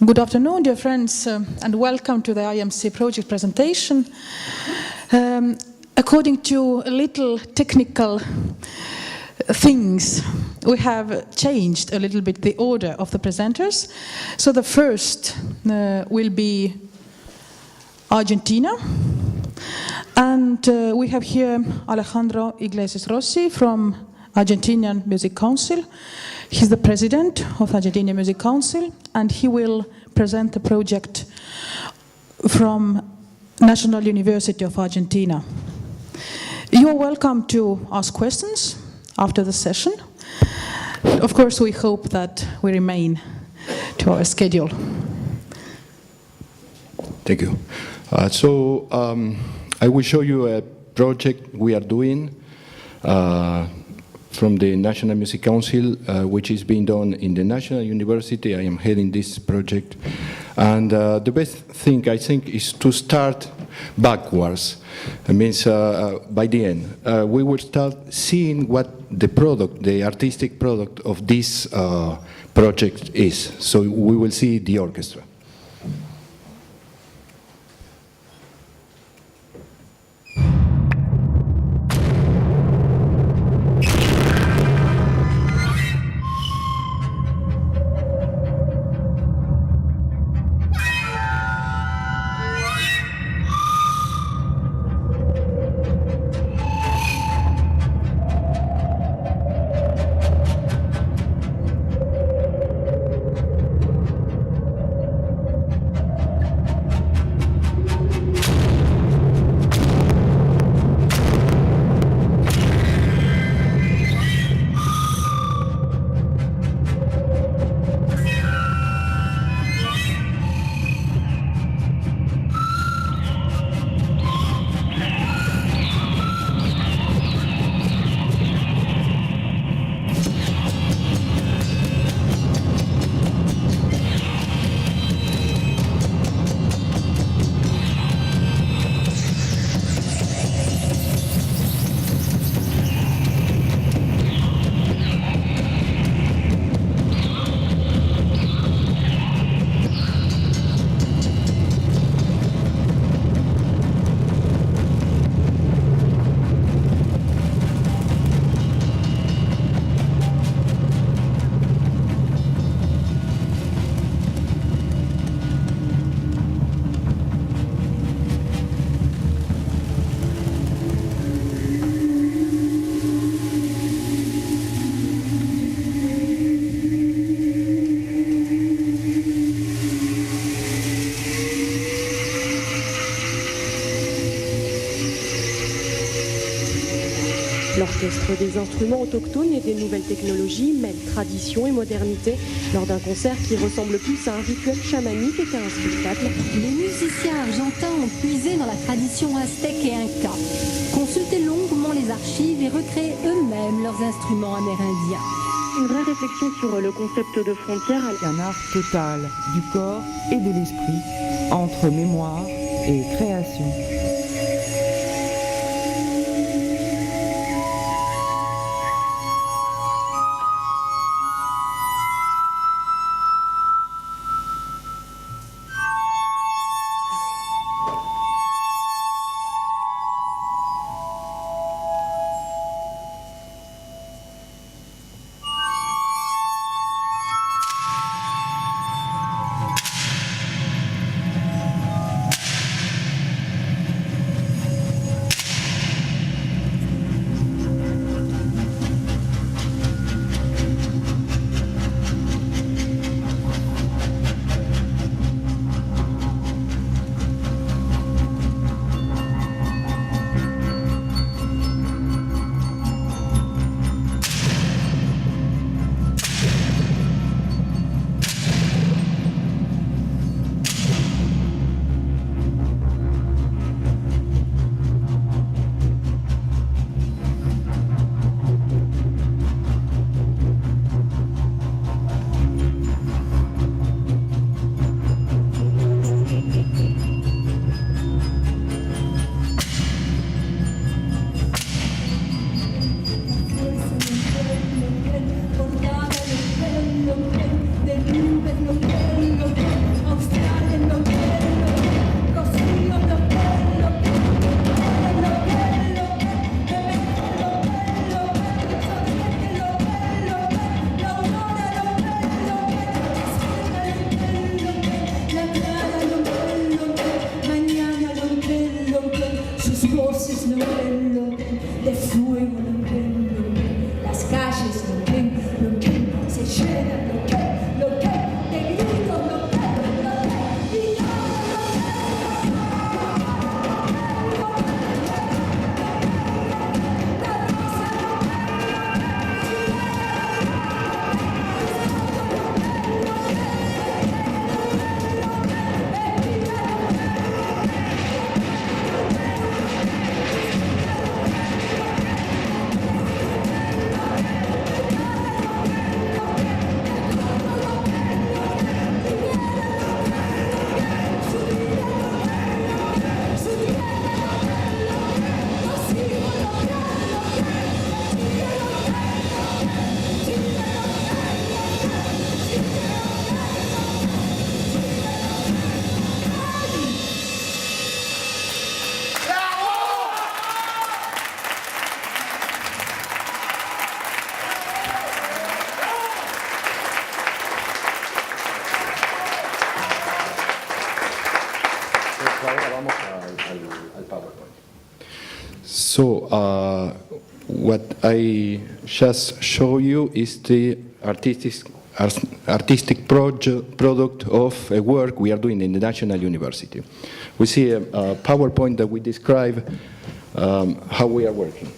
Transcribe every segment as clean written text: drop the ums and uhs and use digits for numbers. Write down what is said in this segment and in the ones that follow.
Good afternoon, dear friends, and welcome to the IMC project presentation. According to little technical things, we have changed a little bit the order of the presenters. So the first will be Argentina. And we have here Alejandro Iglesias Rossi from Argentinian Music Council. He's the president of Argentinian Music Council, and he will present the project from National University of Argentina. You are welcome to ask questions after the session. Of course, we hope that we remain to our schedule. Thank you. I will show you a project we are doing from the National Music Council, which is being done in the National University. I am heading this project. And the best thing, I think, is to start backwards. It means by the end. We will start seeing what the product, the artistic product of this project is. So we will see the orchestra. L'orchestre des instruments autochtones et des nouvelles technologies mêle tradition et modernité lors d'un concert qui ressemble plus à un rituel chamanique qu'à un spectacle. Les musiciens argentins ont puisé dans la tradition aztèque et inca, consulté longuement les archives et recréé eux-mêmes leurs instruments amérindiens. Une vraie réflexion sur le concept de frontière. Un art total du corps et de l'esprit entre mémoire et création. So what I just show you is the artistic product of a work we are doing in the National University. We see a PowerPoint that we describe how we are working.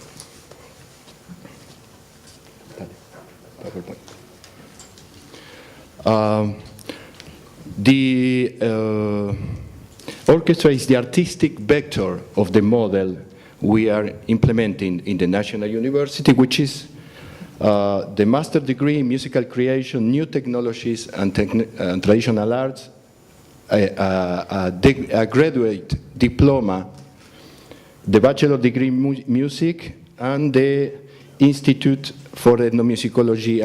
The orchestra is the artistic vector of the model we are implementing in the National University, which is the master degree in musical creation, new technologies and traditional arts, a graduate diploma, the bachelor degree in music, and the Institute for Ethnomusicology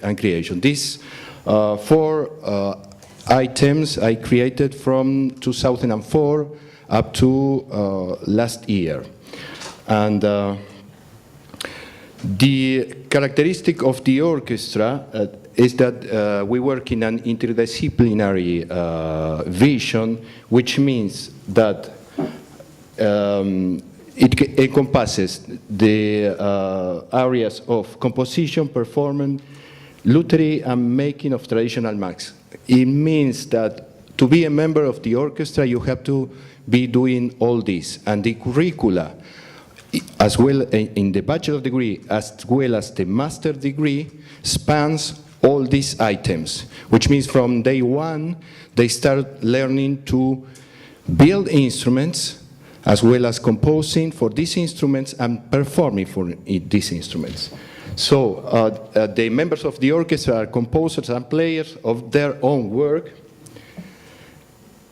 and Creation. These 4 items I created from 2004 up to last year. And the characteristic of the orchestra is that we work in an interdisciplinary vision, which means that it encompasses the areas of composition, performance, lutherie, and making of traditional marks. It means that to be a member of the orchestra, you have to be doing all this. And the curricula, as well in the bachelor degree, as well as the master degree, spans all these items, which means from day one, they start learning to build instruments, as well as composing for these instruments and performing for these instruments. So the members of the orchestra are composers and players of their own work,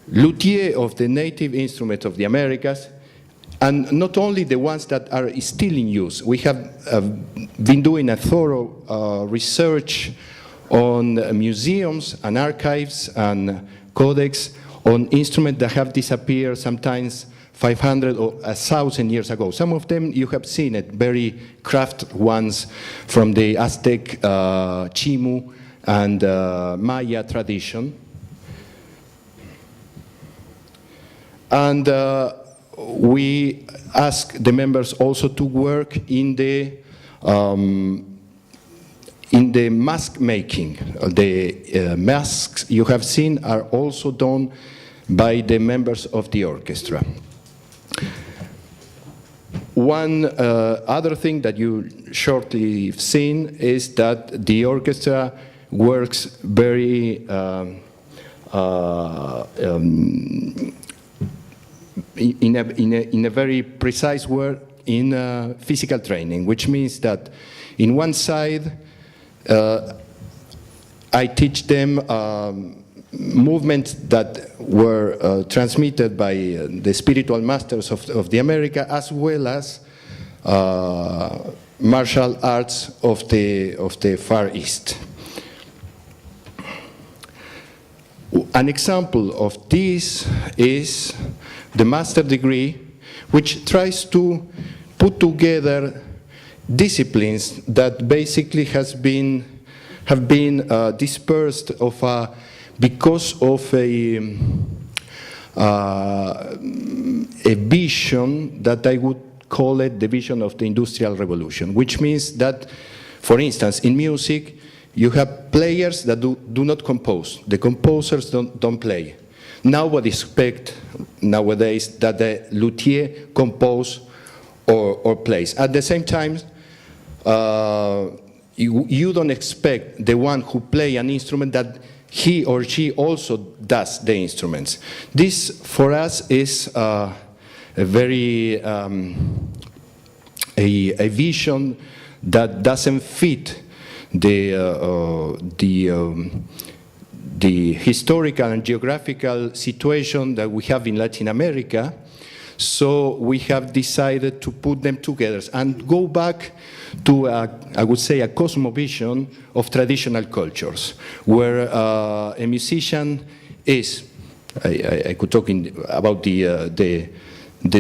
luthier of the native instruments of the Americas, and not only the ones that are still in use. We have been doing a thorough research on museums and archives and codex on instruments that have disappeared sometimes 500 or 1,000 years ago. Some of them you have seen it, very craft ones from the Aztec, Chimu, and Maya tradition. And we ask the members also to work in the mask making. The masks you have seen are also done by the members of the orchestra. One other thing that you shortly have seen is that the orchestra works very in a very precise way in physical training, which means that in one side I teach them movements that were transmitted by the spiritual masters of the America, as well as martial arts of the Far East. An example of this is the master degree, which tries to put together disciplines that basically have been dispersed because of a vision that I would call it the vision of the Industrial Revolution, which means that, for instance, in music, you have players that do not compose. The composers don't play. Nobody expects nowadays that the luthier compose or plays. At the same time, you don't expect the one who play an instrument that he or she also does the instruments. This, for us, is a very a vision that doesn't fit the historical and geographical situation that we have in Latin America. So we have decided to put them together and go back to, I would say, a cosmovision of traditional cultures, where a musician is, I could talk about the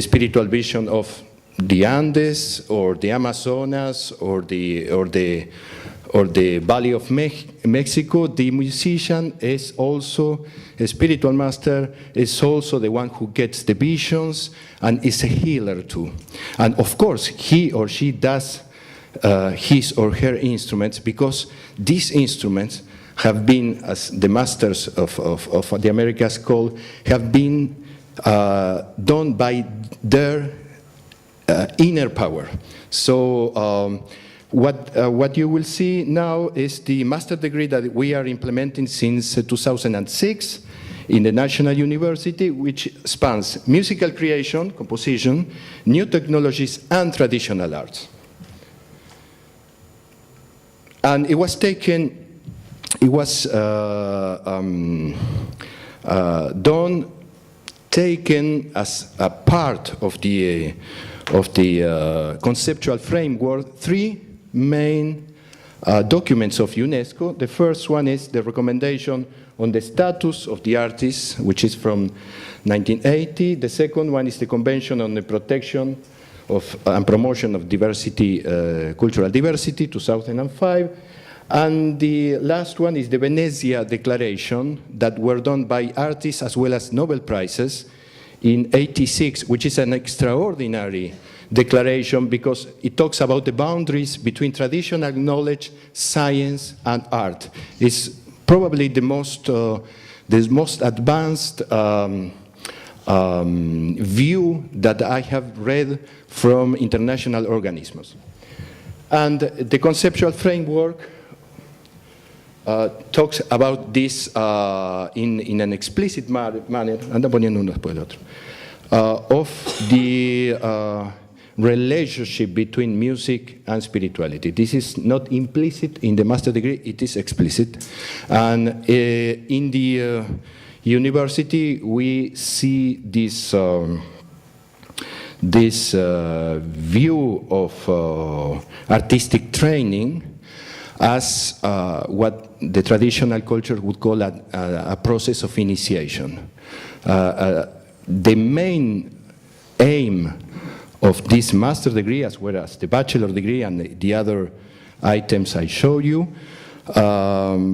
spiritual vision of the Andes or the Amazonas or the Valley of Mexico. The musician is also a spiritual master, is also the one who gets the visions and is a healer too. And of course, he or she does his or her instruments, because these instruments have been, as the masters of the Americas call, have been done by their inner power. So what you will see now is the master degree that we are implementing since 2006 in the National University, which spans musical creation, composition, new technologies, and traditional arts. And it was taken, it was taken as a part of the conceptual framework, three main documents of UNESCO. The first one is the recommendation on the status of the artist, which is from 1980. The second one is the Convention on the Protection of and Promotion of Diversity, Cultural Diversity, 2005. And the last one is the Venezia Declaration that were done by artists as well as Nobel Prizes in '86, which is an extraordinary declaration because it talks about the boundaries between traditional knowledge, science, and art. It's probably the most advanced view that I have read from international organisms. And the conceptual framework talks about this in an explicit manner, of the relationship between music and spirituality. This is not implicit in the master degree, it is explicit. And in the university, we see this view of artistic training as what the traditional culture would call a process of initiation. The main aim of this master degree, as well as the bachelor degree and the other items I showed you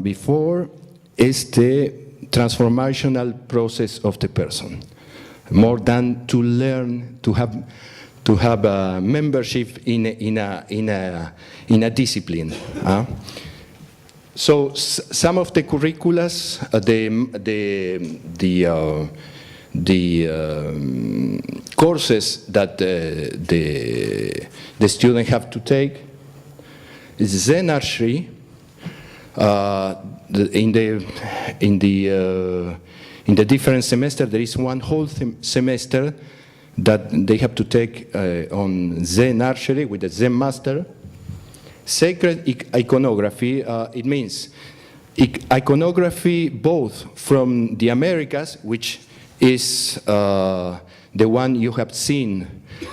before, is the transformational process of the person, more than to learn to have a membership in a discipline. So some of the curriculums, the courses that the student have to take is Zen archery. In the different semester, there is one whole semester that they have to take on Zen archery with the Zen master. Sacred iconography, it means iconography both from the Americas, which is the one you have seen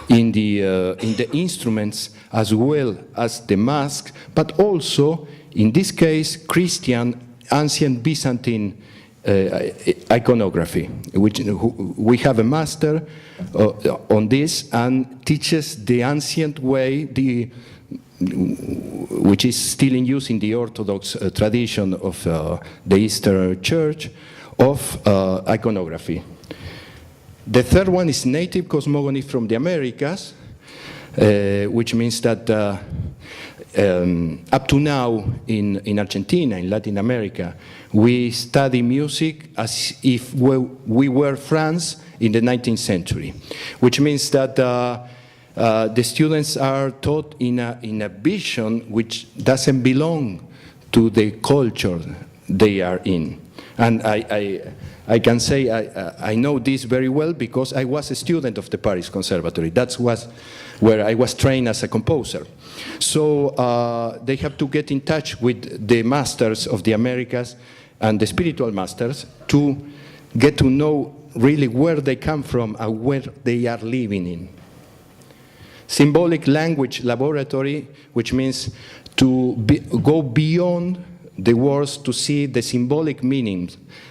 in the instruments as well as the mask, but also, in this case, Christian, ancient Byzantine iconography, which we have a master on this and teaches the ancient way, which is still in use in the Orthodox tradition of the Eastern Church, of iconography. The third one is native cosmogony from the Americas, which means that up to now in Argentina, in Latin America, we study music as if we were France in the 19th century, which means that the students are taught in a vision which doesn't belong to the culture they are in. And I can say I know this very well because I was a student of the Paris Conservatory. That was where I was trained as a composer. So they have to get in touch with the masters of the Americas and the spiritual masters to get to know really where they come from and where they are living in. Symbolic language laboratory, which means to go beyond the words to see the symbolic meaning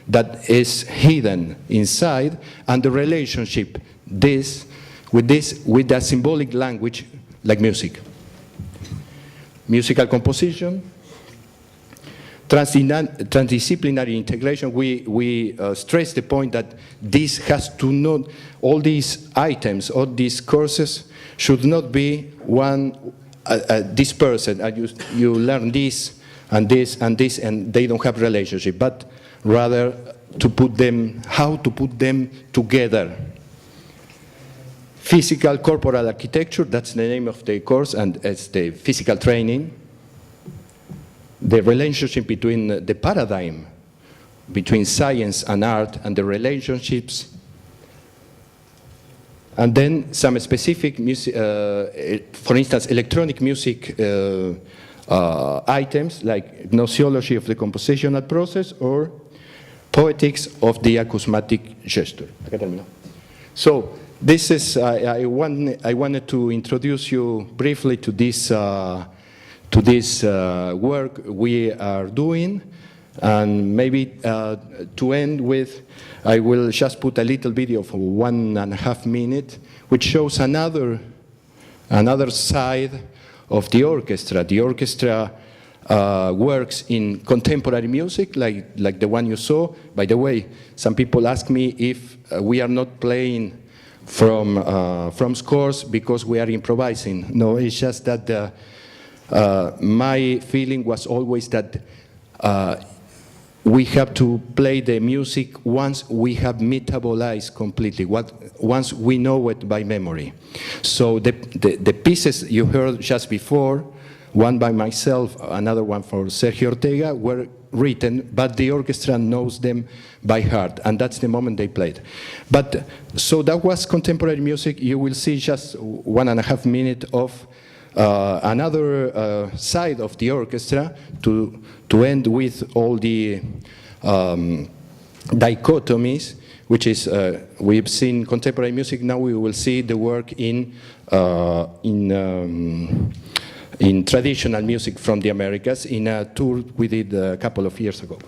that is hidden inside and the relationship with that symbolic language like music. Musical composition, transdisciplinary integration. We stress the point that this has to not, all these items, all these courses should not be this person, you learn this and this and this, and they don't have relationship, but rather to put them, how to put them together. Physical corporal architecture, that's the name of the course, and it's the physical training. The relationship between the paradigm, between science and art, and the relationships. And then some specific music, for instance, electronic music items like gnoseology of the compositional process or poetics of the acousmatic gesture. So this is, I wanted to introduce you briefly to this work we are doing, and maybe to end with, I will just put a little video for 1.5 minutes, which shows another side of the orchestra. The orchestra works in contemporary music, like the one you saw. By the way, some people ask me if we are not playing from scores because we are improvising. No, it's just that my feeling was always that we have to play the music once we have metabolized completely, once we know it by memory. So the pieces you heard just before, one by myself, another one for Sergio Ortega, were written, but the orchestra knows them by heart, and that's the moment they played. But so that was contemporary music. You will see just 1.5 minutes of another side of the orchestra to end with all the dichotomies, which is we've seen contemporary music. Now we will see the work in traditional music from the Americas in a tour we did a couple of years ago.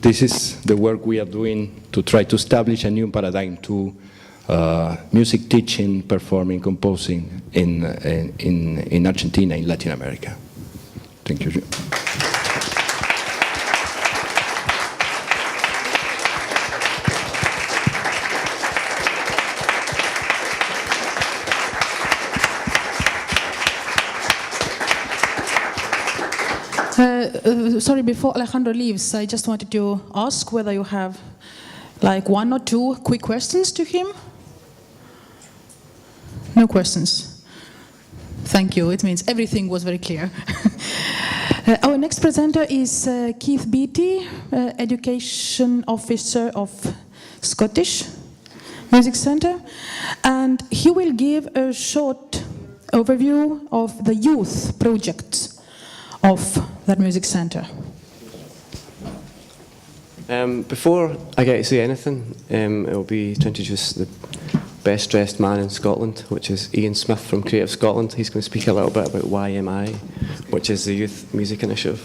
this is the work we are doing to try to establish a new paradigm to music teaching, performing, composing in Argentina, in Latin America. Thank you. Sorry, before Alejandro leaves, I just wanted to ask whether you have like 1 or 2 quick questions to him. No questions. Thank you. It means everything was very clear. Our next presenter is Keith Beattie, Education Officer of Scottish Music Centre, and he will give a short overview of the youth projects of that music centre. Before I get to say anything, it will be to introduce the best dressed man in Scotland, which is Ian Smith from Creative Scotland. He's going to speak a little bit about YMI, which is the Youth Music Initiative.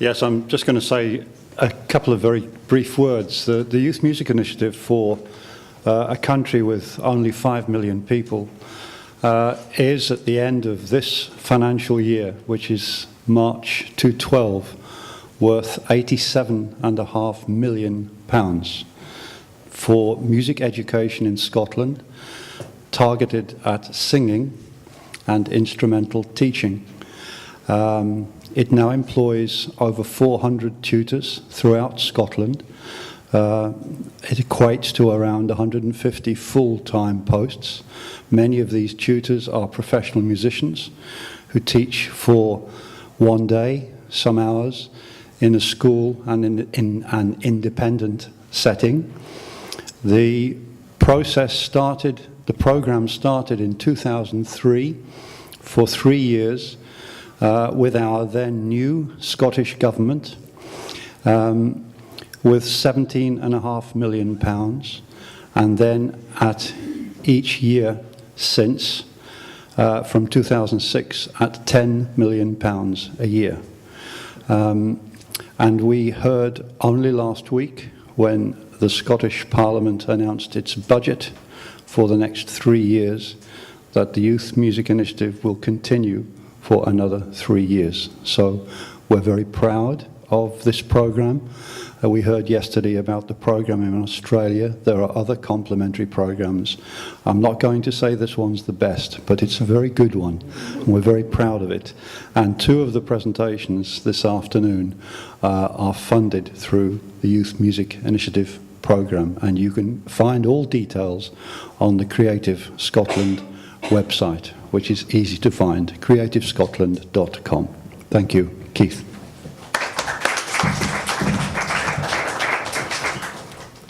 Yes, I'm just going to say a couple of very brief words. The Youth Music Initiative for a country with only 5 million people is at the end of this financial year, which is March 2012, worth £87.5 million for music education in Scotland, targeted at singing and instrumental teaching. It now employs over 400 tutors throughout Scotland. It equates to around 150 full-time posts. Many of these tutors are professional musicians who teach for 1 day, some hours, in a school and in an independent setting. The program started in 2003 for 3 years with our then new Scottish government, with £17.5 million, and then at each year since, from 2006, at £10 million a year. And we heard only last week, when the Scottish Parliament announced its budget for the next 3 years, that the Youth Music Initiative will continue for another 3 years. So we're very proud of this program. We heard yesterday about the program in Australia. There are other complementary programs. I'm not going to say this one's the best, but it's a very good one, and we're very proud of it. And 2 of the presentations this afternoon are funded through the Youth Music Initiative program, and you can find all details on the Creative Scotland website, which is easy to find, creativescotland.com. Thank you. Keith.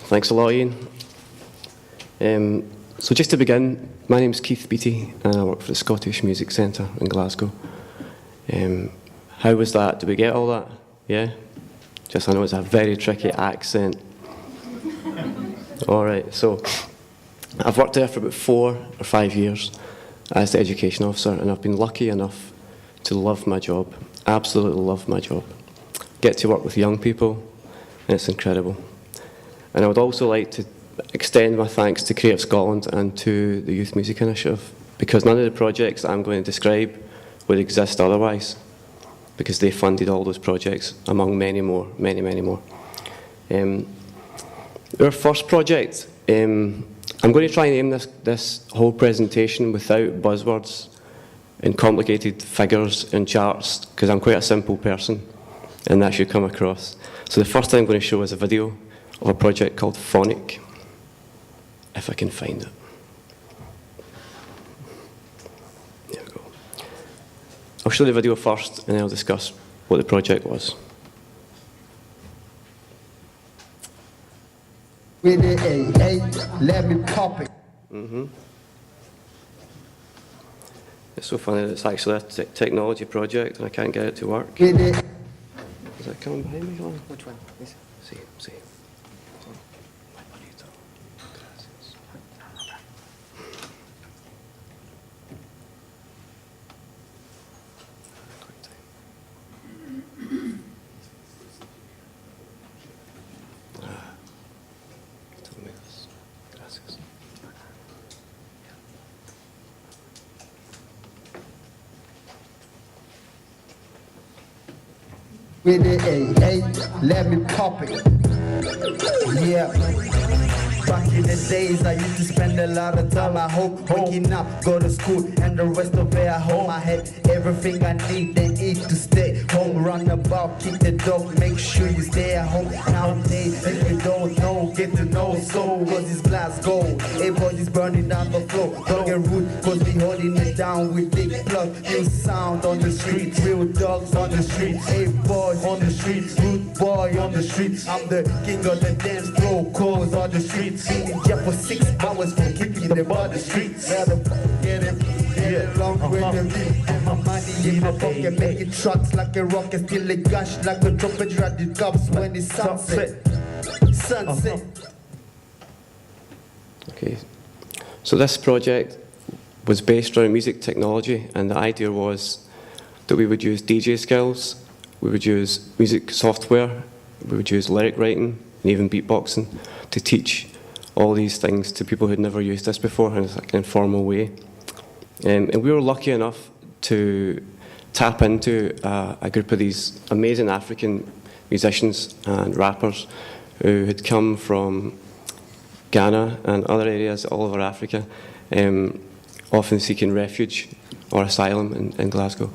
Thanks a lot, Ian. So just to begin, my name is Keith Beattie and I work for the Scottish Music Centre in Glasgow. How was that? Did we get all that? Yeah? Just, I know it's a very tricky accent. All right, so I've worked there for about 4 or 5 years as the education officer, and I've been lucky enough to love my job, absolutely love my job. Get to work with young people, and it's incredible. And I would also like to extend my thanks to Creative Scotland and to the Youth Music Initiative, because none of the projects that I'm going to describe would exist otherwise, because they funded all those projects, among many more, many, many more. Our first project, I'm going to try and aim this whole presentation without buzzwords and complicated figures and charts, because I'm quite a simple person, and that should come across. So the first thing I'm going to show is a video of a project called Phonic, if I can find it. There we go. I'll show the video first, and then I'll discuss what the project was. With a let me pop it. It's so funny that it's actually a technology project, and I can't get it to work. With it. Is that coming behind me? Which one? See. with it, hey, let me pop it. Yeah. Back in the days, I used to spend a lot of time at home, waking up, go to school, and the rest of it at home. I had everything I need and eat to stay home. Run about, kick the dog, make sure you stay at home. Nowadays, if you don't know, get to know. So, cause it's glass gold, everybody's burning down the floor. Don't get rude, cause we holding it down with big plug. New sound on the streets, real dogs on the streets. Hey boys on the streets, rude boy on the streets. I'm the king of the dance floor, calls on the streets. Been in jail for 6 hours for kicking them on the streets. Get him, along with the beat. Get my money in my pocket, making trucks like a rocket, still a gush like a trumpet. Ride the cops when it's sunset. Sunset. Okay, so this project was based around music technology, and the idea was that we would use DJ skills, we would use music software, we would use lyric writing, and even beatboxing to teach all these things to people who'd never used this before in like an informal way. And we were lucky enough to tap into a group of these amazing African musicians and rappers who had come from Ghana and other areas all over Africa, often seeking refuge or asylum in Glasgow.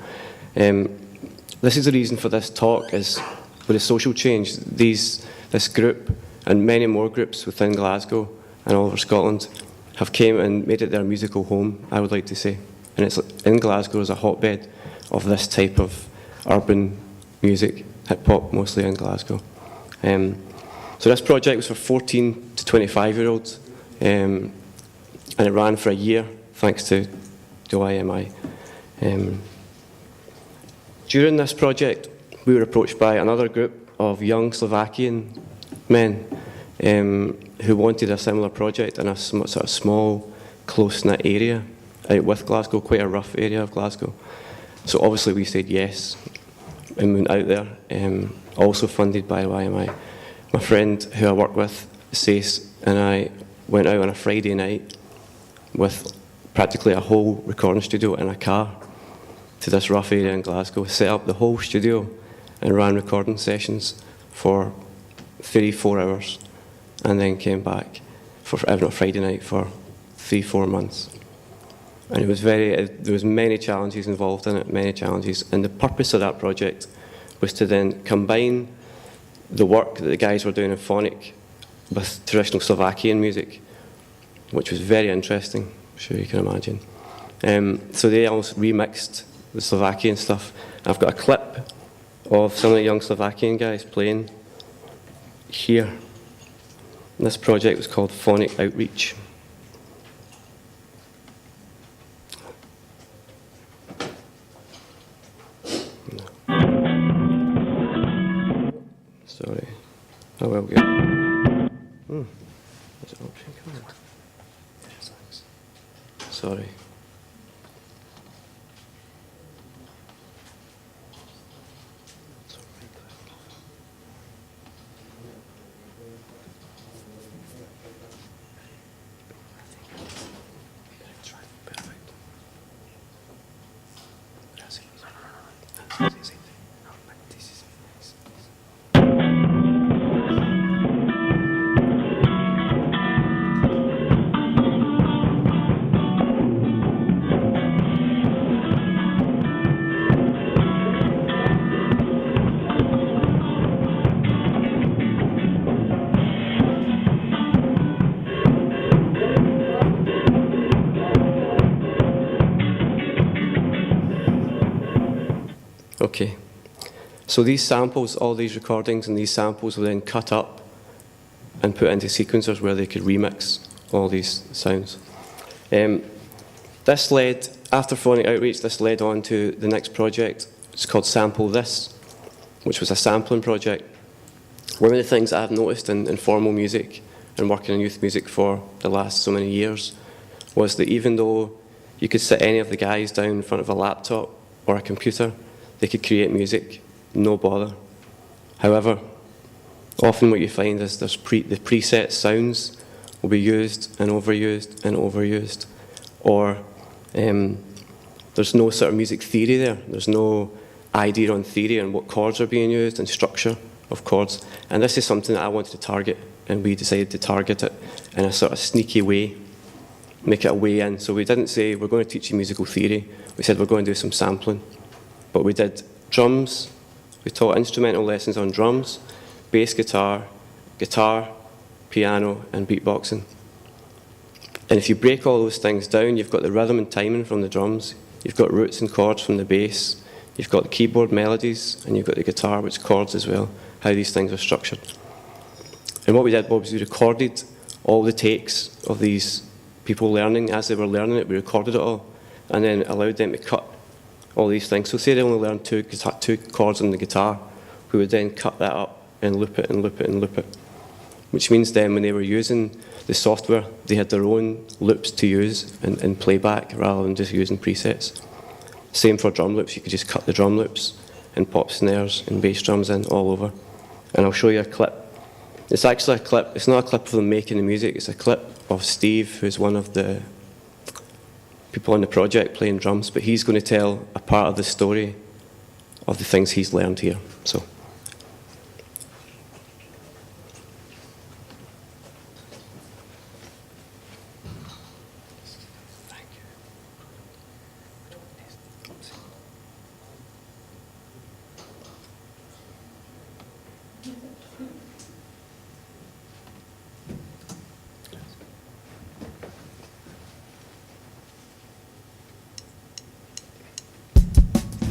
This is the reason for this talk, is with the social change, this group and many more groups within Glasgow and all over Scotland have came and made it their musical home, I would like to say. And it's in Glasgow as a hotbed of this type of urban music, hip-hop mostly in Glasgow. So this project was for 14 to 25-year-olds, and it ran for a year thanks to IMI. During this project, we were approached by another group of young Slovakian men who wanted a similar project in a sort of small, close-knit area out with Glasgow, quite a rough area of Glasgow. So obviously we said yes and went out there, also funded by YMI. My friend who I work with, Sace, and I went out on a Friday night with practically a whole recording studio in a car to this rough area in Glasgow, set up the whole studio and ran recording sessions for 3-4 hours, and then came back for every Friday night for 3-4 months. And it was there was many challenges involved in it, many challenges. And the purpose of that project was to then combine the work that the guys were doing in phonic with traditional Slovakian music, which was very interesting, I'm sure you can imagine. So they almost remixed the Slovakian stuff. I've got a clip of some of the young Slovakian guys playing here. And this project was called Phonic Outreach. Sorry. Oh, well, good. Is it option coming? Yes, thanks. Sorry. Okay, so these samples, all these recordings and these samples were then cut up and put into sequencers where they could remix all these sounds. This led, after Phonic Outreach, this led on to the next project. It's called Sample This, which was a sampling project. One of the things I've noticed in formal music and working in youth music for the last so many years was that even though you could sit any of the guys down in front of a laptop or a computer, they could create music, no bother. However, often what you find is the preset sounds will be used and overused and overused, or there's no sort of music theory there. There's no idea on theory and what chords are being used and structure of chords. And this is something that I wanted to target, and we decided to target it in a sort of sneaky way, make it a way in. So we didn't say we're going to teach you musical theory. We said we're going to do some sampling. But we did drums. We taught instrumental lessons on drums, bass guitar, guitar, piano, and beatboxing. And if you break all those things down, you've got the rhythm and timing from the drums, you've got roots and chords from the bass, you've got the keyboard melodies, and you've got the guitar, which chords as well, how these things are structured. And what we did was we recorded all the takes of these people learning. As they were learning it, we recorded it all, and then allowed them to cut all these things. So say they only learned two chords on the guitar, we would then cut that up and loop it and loop it and loop it. Which means then when they were using the software, they had their own loops to use and playback rather than just using presets. Same for drum loops, you could just cut the drum loops and pop snares and bass drums in all over. And I'll show you a clip. It's actually a clip, it's not a clip of them making the music, it's a clip of Steve, who's one of the people on the project playing drums, but he's going to tell a part of the story of the things he's learned here. So.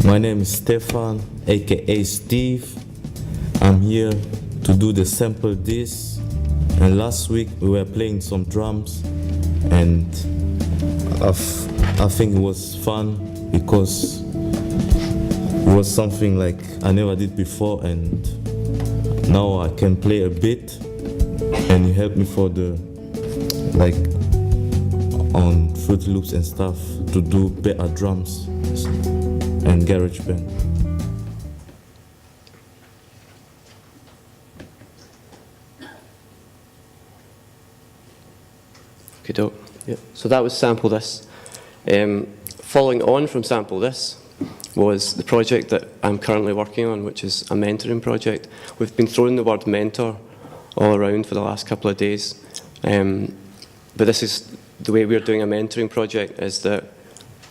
My name is Stefan, aka Steve. I'm here to do the sample disc. And last week we were playing some drums, and I think it was fun because it was something like I never did before, and now I can play a bit, and it helped me for the like on Fruity Loops and stuff to do better drums and GarageBand. Okay, dope. Yeah. So that was Sample This. Following on from Sample This was the project that I'm currently working on, which is a mentoring project. We've been throwing the word mentor all around for the last couple of days. But this is the way we're doing a mentoring project, is that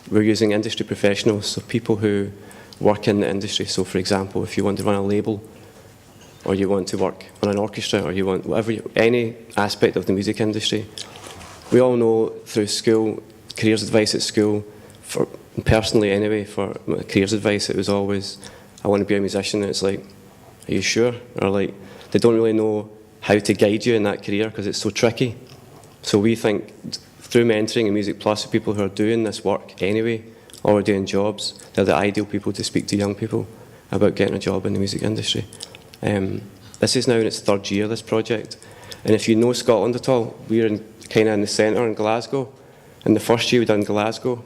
we're using industry professionals, so people who work in the industry. So for example, if you want to run a label, or you want to work on an orchestra, or you want any aspect of the music industry, we all know through school, careers advice at school, personally anyway, for careers advice, it was always, I want to be a musician, and it's like, are you sure? Or like, they don't really know how to guide you in that career because it's so tricky. So we think through mentoring and Music Plus, for people who are doing this work anyway, or are doing jobs, they're the ideal people to speak to young people about getting a job in the music industry. This is now in its third year, this project. And if you know Scotland at all, we're kind of in the centre in Glasgow. In the first year we done Glasgow,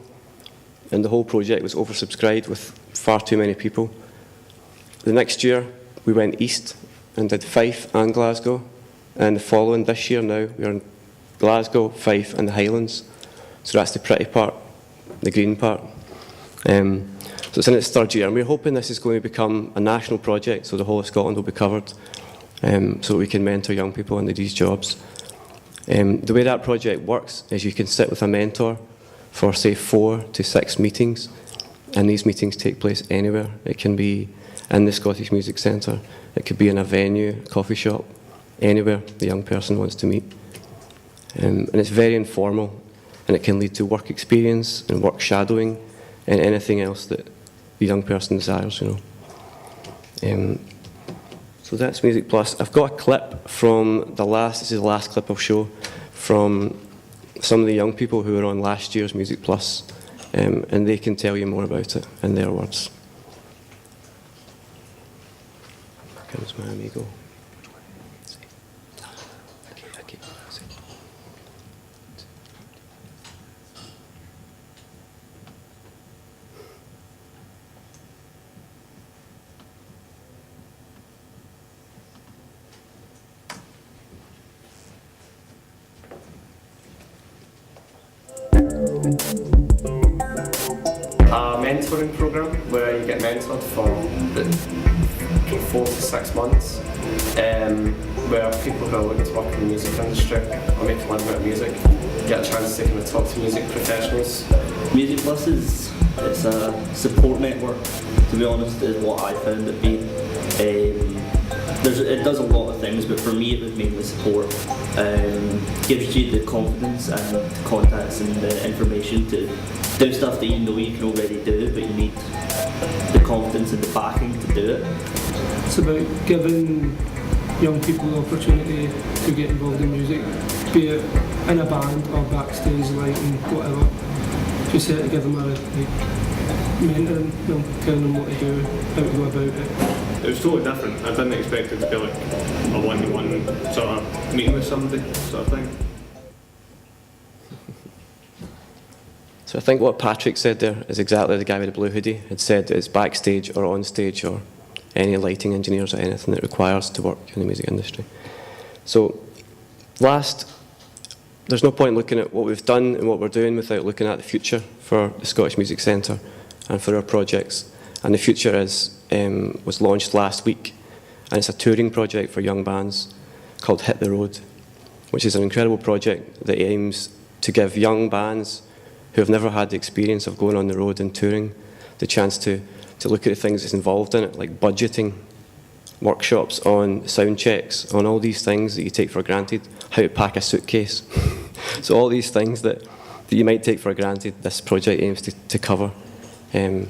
and the whole project was oversubscribed with far too many people. The next year we went east and did Fife and Glasgow, and the following, this year now, we're in Glasgow, Fife and the Highlands. So that's the pretty part, the green part. So it's in its third year, and we're hoping this is going to become a national project, so the whole of Scotland will be covered, so we can mentor young people into these jobs. The way that project works is you can sit with a mentor for say 4 to 6 meetings, and these meetings take place anywhere. It can be in the Scottish Music Centre, it could be in a venue, a coffee shop, anywhere the young person wants to meet. And it's very informal, and it can lead to work experience and work shadowing and anything else that the young person desires, you know. So that's Music Plus. I've got a clip from this is the last clip I'll show, from some of the young people who were on last year's Music Plus, and they can tell you more about it in their words. Here comes my amigo. A mentoring program where you get mentored for 4 to 6 months, where people who are looking to work in the music industry or make a living out of music get a chance to kind of talk to music professionals. Music Plus it's a support network, to be honest, is what I found it being. It does a lot of things, but for me it was mainly support. Gives you the confidence and the contacts and the information to do stuff that you know you can already do, but you need the confidence and the backing to do it. It's about giving young people the opportunity to get involved in music, be it in a band or backstage lighting, whatever. Just to give them a mentoring, telling them what to do, how to go about it. It was totally different. I didn't expect it to be like a one-to-one sort of meeting with somebody sort of thing. So I think what Patrick said there is exactly the guy with the blue hoodie had said, that it's backstage or on stage or any lighting engineers or anything that requires to work in the music industry. So there's no point looking at what we've done and what we're doing without looking at the future for the Scottish Music Centre and for our projects. And the future was launched last week, and it's a touring project for young bands called Hit the Road, which is an incredible project that aims to give young bands who have never had the experience of going on the road and touring the chance to look at the things that's involved in it, like budgeting, workshops on sound checks, on all these things that you take for granted, how to pack a suitcase. So all these things that you might take for granted, this project aims to cover. And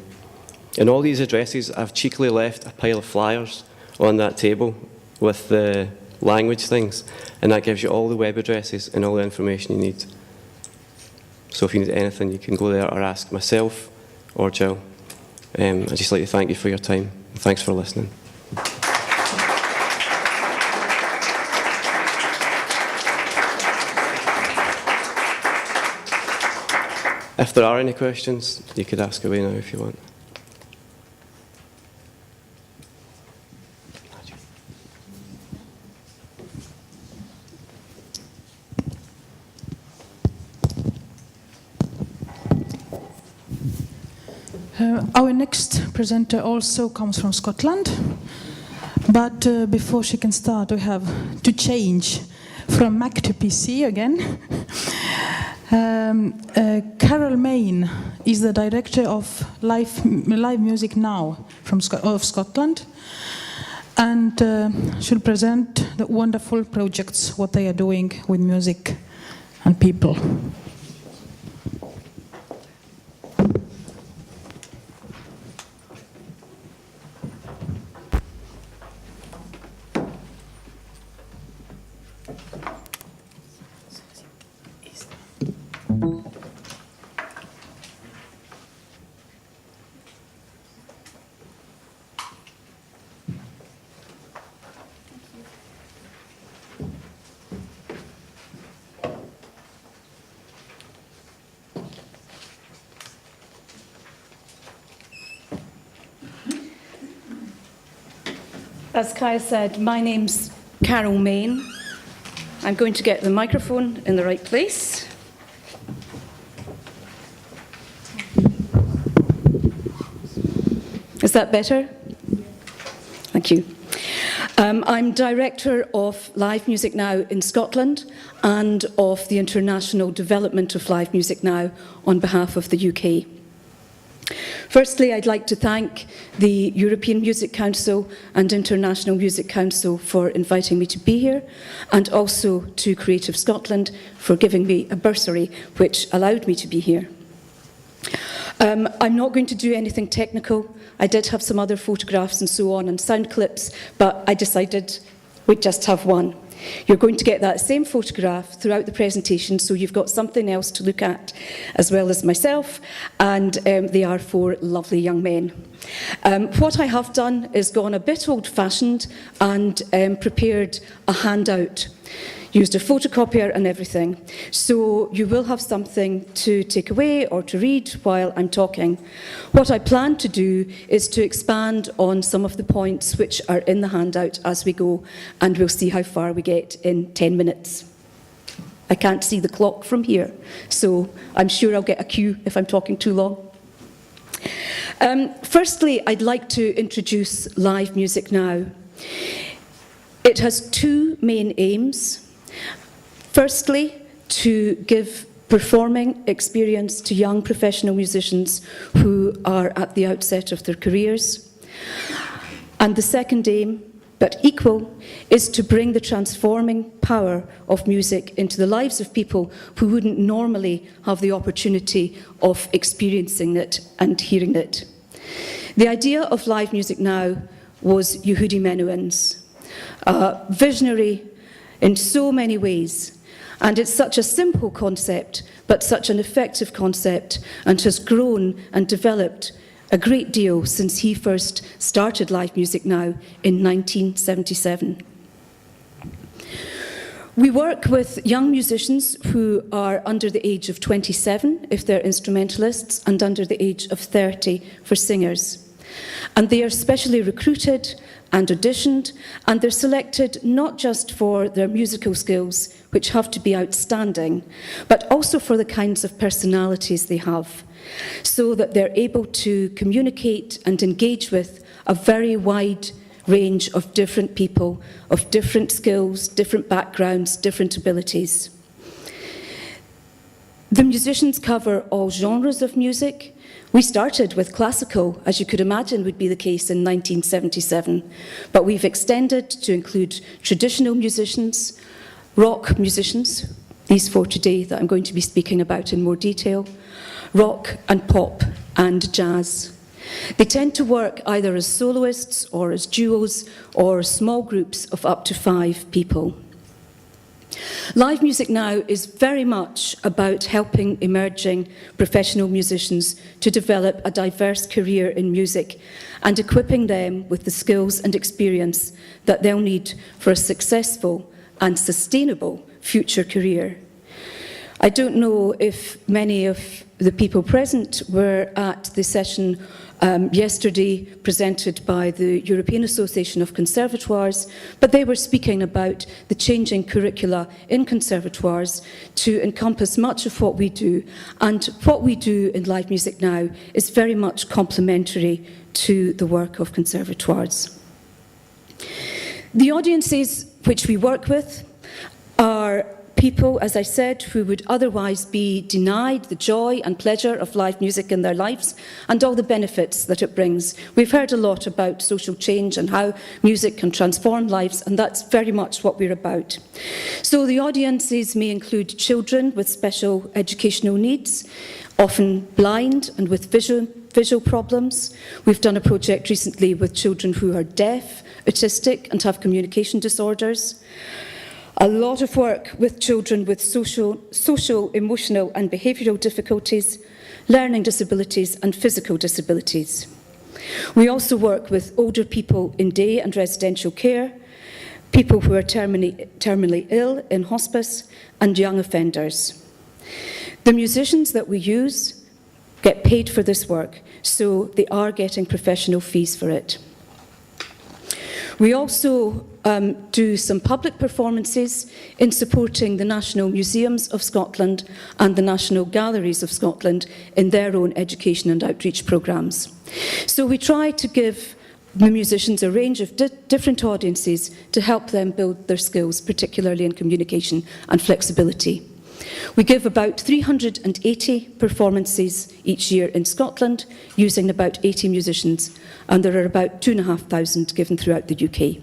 all these addresses, I've cheekily left a pile of flyers on that table with the language things, and that gives you all the web addresses and all the information you need. So if you need anything, you can go there or ask myself or Jill. I'd just like to thank you for your time. Thanks for listening. If there are any questions, you could ask away now if you want. Our next presenter also comes from Scotland, but before she can start, we have to change from Mac to PC again. Carol Main is the director of Live Music Now of Scotland, and she'll present the wonderful projects, what they are doing with music and people. As Kaie said, my name's Carol Main. I'm going to get the microphone in the right place. Is that better? Thank you. I'm director of Live Music Now in Scotland and of the international development of Live Music Now on behalf of the UK. Firstly, I'd like to thank the European Music Council and International Music Council for inviting me to be here, and also to Creative Scotland for giving me a bursary which allowed me to be here. I'm not going to do anything technical. I did have some other photographs and so on and sound clips, but I decided we'd just have one. You're going to get that same photograph throughout the presentation, so you've got something else to look at, as well as myself, and they are 4 lovely young men. What I have done is gone a bit old-fashioned and prepared a handout. Used a photocopier and everything. So you will have something to take away or to read while I'm talking. What I plan to do is to expand on some of the points which are in the handout as we go, and we'll see how far we get in 10 minutes. I can't see the clock from here, so I'm sure I'll get a cue if I'm talking too long. Firstly, I'd like to introduce Live Music Now. It has two main aims. Firstly, to give performing experience to young professional musicians who are at the outset of their careers. And the second aim, but equal, is to bring the transforming power of music into the lives of people who wouldn't normally have the opportunity of experiencing it and hearing it. The idea of Live Music Now was Yehudi Menuhin's, visionary in so many ways. And it's such a simple concept, but such an effective concept, and has grown and developed a great deal since he first started Live Music Now in 1977. We work with young musicians who are under the age of 27 if they're instrumentalists, and under the age of 30 for singers. And they are specially recruited and auditioned, and they're selected not just for their musical skills, which have to be outstanding, but also for the kinds of personalities they have, so that they're able to communicate and engage with a very wide range of different people, of different skills, different backgrounds, different abilities. The musicians cover all genres of music. We started with classical, as you could imagine would be the case in 1977, but we've extended to include traditional musicians, rock musicians, these four today that I'm going to be speaking about in more detail, rock and pop and jazz. They tend to work either as soloists or as duos or small groups of up to 5 people. Live Music Now is very much about helping emerging professional musicians to develop a diverse career in music and equipping them with the skills and experience that they'll need for a successful and sustainable future career. I don't know if many of the people present were at the session yesterday presented by the European Association of Conservatoires, but they were speaking about the changing curricula in conservatoires to encompass much of what we do, and what we do in Live Music Now is very much complementary to the work of conservatoires. The audiences which we work with are people, as I said, who would otherwise be denied the joy and pleasure of live music in their lives and all the benefits that it brings. We've heard a lot about social change and how music can transform lives, and that's very much what we're about. So the audiences may include children with special educational needs, often blind and with visual problems. We've done a project recently with children who are deaf, autistic, and have communication disorders. A lot of work with children with social, emotional and behavioural difficulties, learning disabilities and physical disabilities. We also work with older people in day and residential care, people who are terminally ill in hospice, and young offenders. The musicians that we use get paid for this work, so they are getting professional fees for it. We also do some public performances in supporting the National Museums of Scotland and the National Galleries of Scotland in their own education and outreach programmes. So we try to give the musicians a range of different audiences to help them build their skills, particularly in communication and flexibility. We give about 380 performances each year in Scotland, using about 80 musicians, and there are about 2,500 given throughout the UK.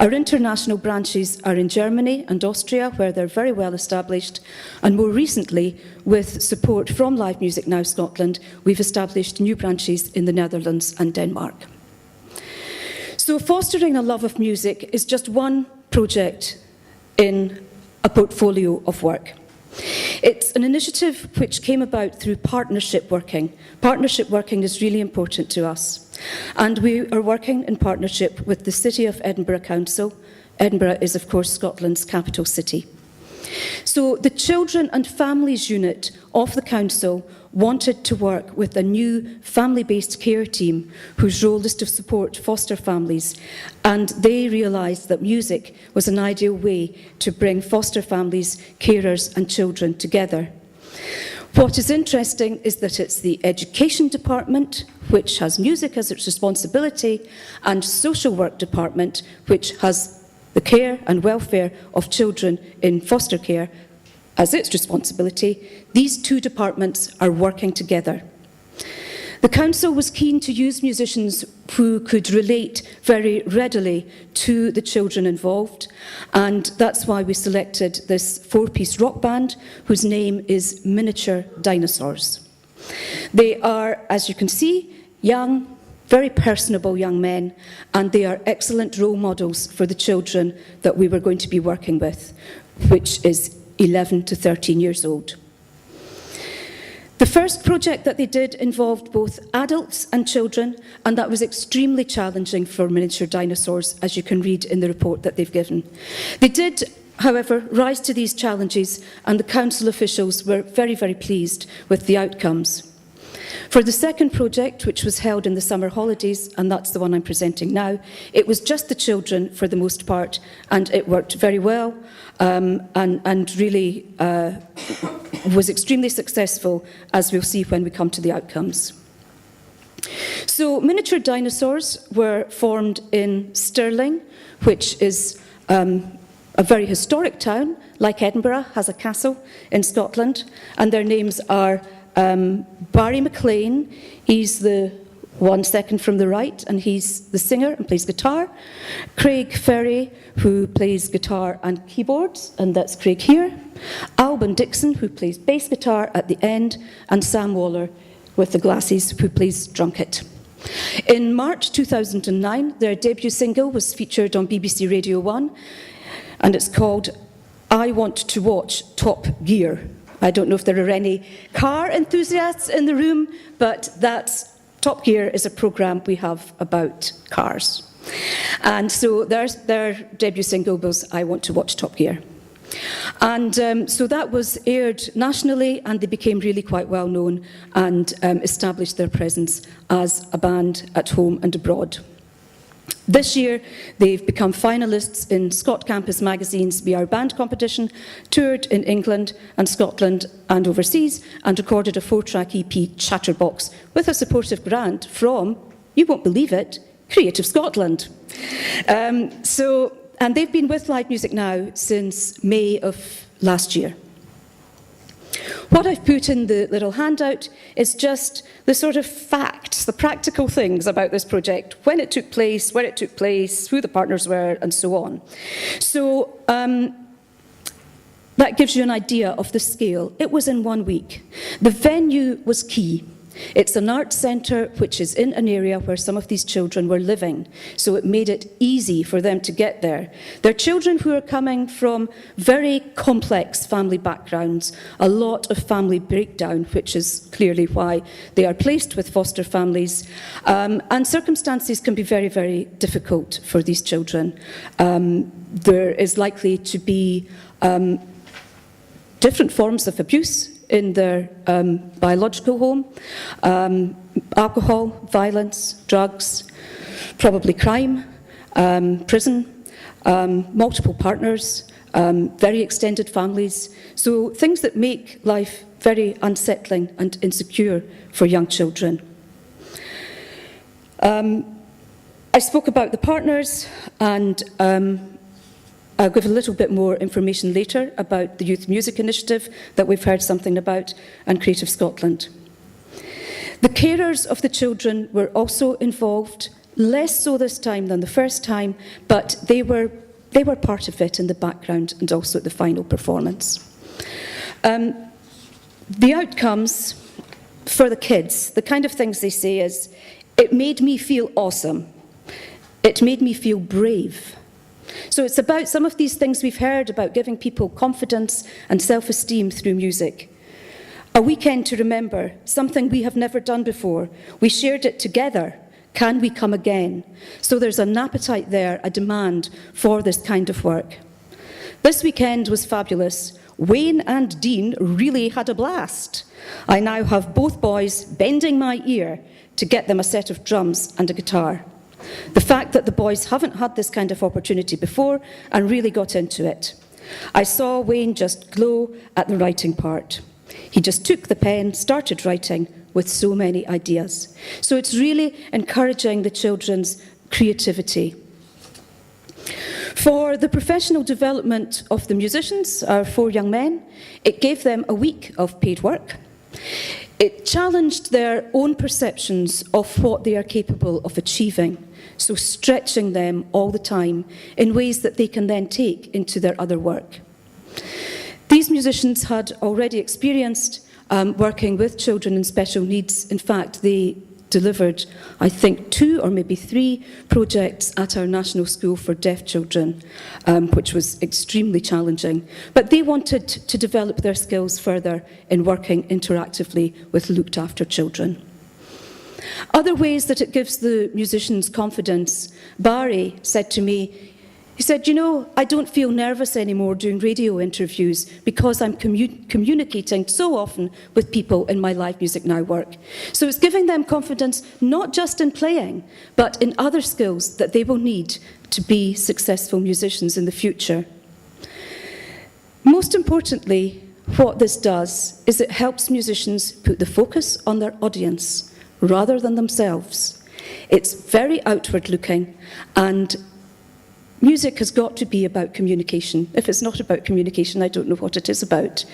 Our international branches are in Germany and Austria, where they're very well established, and more recently, with support from Live Music Now Scotland, we've established new branches in the Netherlands and Denmark. So fostering a love of music is just one project in a portfolio of work. It's an initiative which came about through partnership working. Partnership working is really important to us. And we are working in partnership with the City of Edinburgh Council. Edinburgh is, of course, Scotland's capital city. So the Children and Families Unit of the Council wanted to work with a new family-based care team whose role is to support foster families, and they realised that music was an ideal way to bring foster families, carers and children together. What is interesting is that it's the Education Department, which has music as its responsibility, and Social Work Department, which has the care and welfare of children in foster care as its responsibility. These two departments are working together. The Council was keen to use musicians who could relate very readily to the children involved, and that's why we selected this four-piece rock band, whose name is Miniature Dinosaurs. They are, as you can see, young, very personable young men, and they are excellent role models for the children that we were going to be working with, which is 11 to 13 years old. The first project that they did involved both adults and children, and that was extremely challenging for Miniature Dinosaurs, as you can read in the report that they've given. They did, however, rise to these challenges, and the council officials were very, very pleased with the outcomes. For the second project, which was held in the summer holidays, and that's the one I'm presenting now, it was just the children for the most part, and it worked very well, and really was extremely successful, as we'll see when we come to the outcomes. So Miniature Dinosaurs were formed in Stirling, which is a very historic town, like Edinburgh, has a castle in Scotland, and their names are Barry McLean, he's the one second from the right, and he's the singer and plays guitar. Craig Ferry, who plays guitar and keyboards, and that's Craig here. Alban Dixon, who plays bass guitar at the end, and Sam Waller, with the glasses, who plays drumkit. In March 2009, their debut single was featured on BBC Radio 1, and it's called I Want to Watch Top Gear. I don't know if there are any car enthusiasts in the room, but Top Gear is a programme we have about cars. And so their debut single was I Want to Watch Top Gear. And so that was aired nationally, and they became really quite well known and established their presence as a band at home and abroad. This year, they've become finalists in Scott Campus Magazine's We Are Band competition, toured in England and Scotland and overseas, and recorded a 4-track EP, Chatterbox, with a supportive grant from, you won't believe it, Creative Scotland. And they've been with live music now since May of last year. What I've put in the little handout is just the sort of facts, the practical things about this project, when it took place, where it took place, who the partners were, and so on. So that gives you an idea of the scale. It was in 1 week. The venue was key. It's an arts centre which is in an area where some of these children were living, so it made it easy for them to get there. They're children who are coming from very complex family backgrounds, a lot of family breakdown, which is clearly why they are placed with foster families, and circumstances can be very, very difficult for these children. There is likely to be different forms of abuse in their biological home, alcohol, violence, drugs, probably crime, prison, multiple partners, very extended families. So things that make life very unsettling and insecure for young children. I spoke about the partners, and I'll give a little bit more information later about the Youth Music Initiative that we've heard something about, and Creative Scotland. The carers of the children were also involved, less so this time than the first time, but they were part of it in the background and also at the final performance. The outcomes for the kids, the kind of things they say is, it made me feel awesome. It made me feel brave. So it's about some of these things we've heard about giving people confidence and self-esteem through music. A weekend to remember, something we have never done before. We shared it together. Can we come again? So there's an appetite there, a demand for this kind of work. This weekend was fabulous. Wayne and Dean really had a blast. I now have both boys bending my ear to get them a set of drums and a guitar. The fact that the boys haven't had this kind of opportunity before and really got into it. I saw Wayne just glow at the writing part. He just took the pen, started writing with so many ideas. So it's really encouraging the children's creativity. For the professional development of the musicians, our 4 young men, it gave them a week of paid work. It challenged their own perceptions of what they are capable of achieving, so stretching them all the time in ways that they can then take into their other work. These musicians had already experienced working with children in special needs. In fact, they delivered, I think, 2 or maybe 3 projects at our National School for Deaf Children, which was extremely challenging. But they wanted to develop their skills further in working interactively with looked after children. Other ways that it gives the musicians confidence, Barry said to me, he said, you know, I don't feel nervous anymore doing radio interviews because I'm communicating so often with people in my live music now work. So it's giving them confidence not just in playing, but in other skills that they will need to be successful musicians in the future. Most importantly, what this does is it helps musicians put the focus on their audience rather than themselves. It's very outward looking, and music has got to be about communication. If it's not about communication, I don't know what it is about.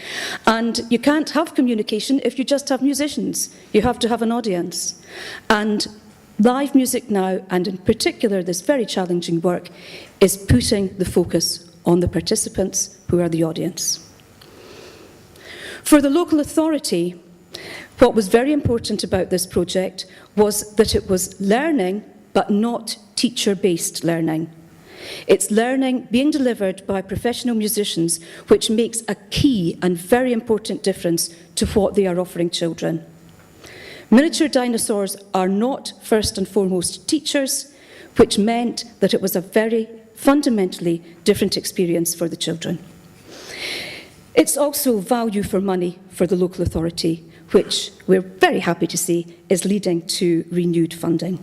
And you can't have communication if you just have musicians. You have to have an audience. And live music now, and in particular this very challenging work, is putting the focus on the participants who are the audience. For the local authority, what was very important about this project was that it was learning, but not teacher-based learning. It's learning being delivered by professional musicians, which makes a key and very important difference to what they are offering children. Miniature dinosaurs are not first and foremost teachers, which meant that it was a very fundamentally different experience for the children. It's also value for money for the local authority, which we're very happy to see is leading to renewed funding.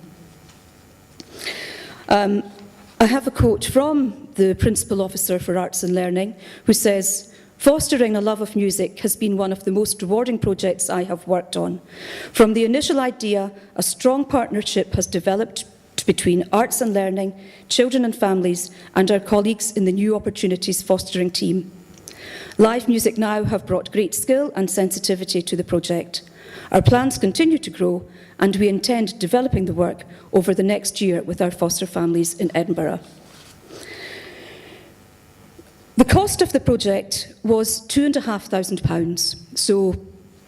I have a quote from the Principal Officer for Arts and Learning, who says, "Fostering a love of music has been one of the most rewarding projects I have worked on. From the initial idea, a strong partnership has developed between Arts and Learning, children and families, and our colleagues in the New Opportunities Fostering team. Live Music Now have brought great skill and sensitivity to the project. Our plans continue to grow, and we intend developing the work over the next year with our foster families in Edinburgh." The cost of the project was £2,500, so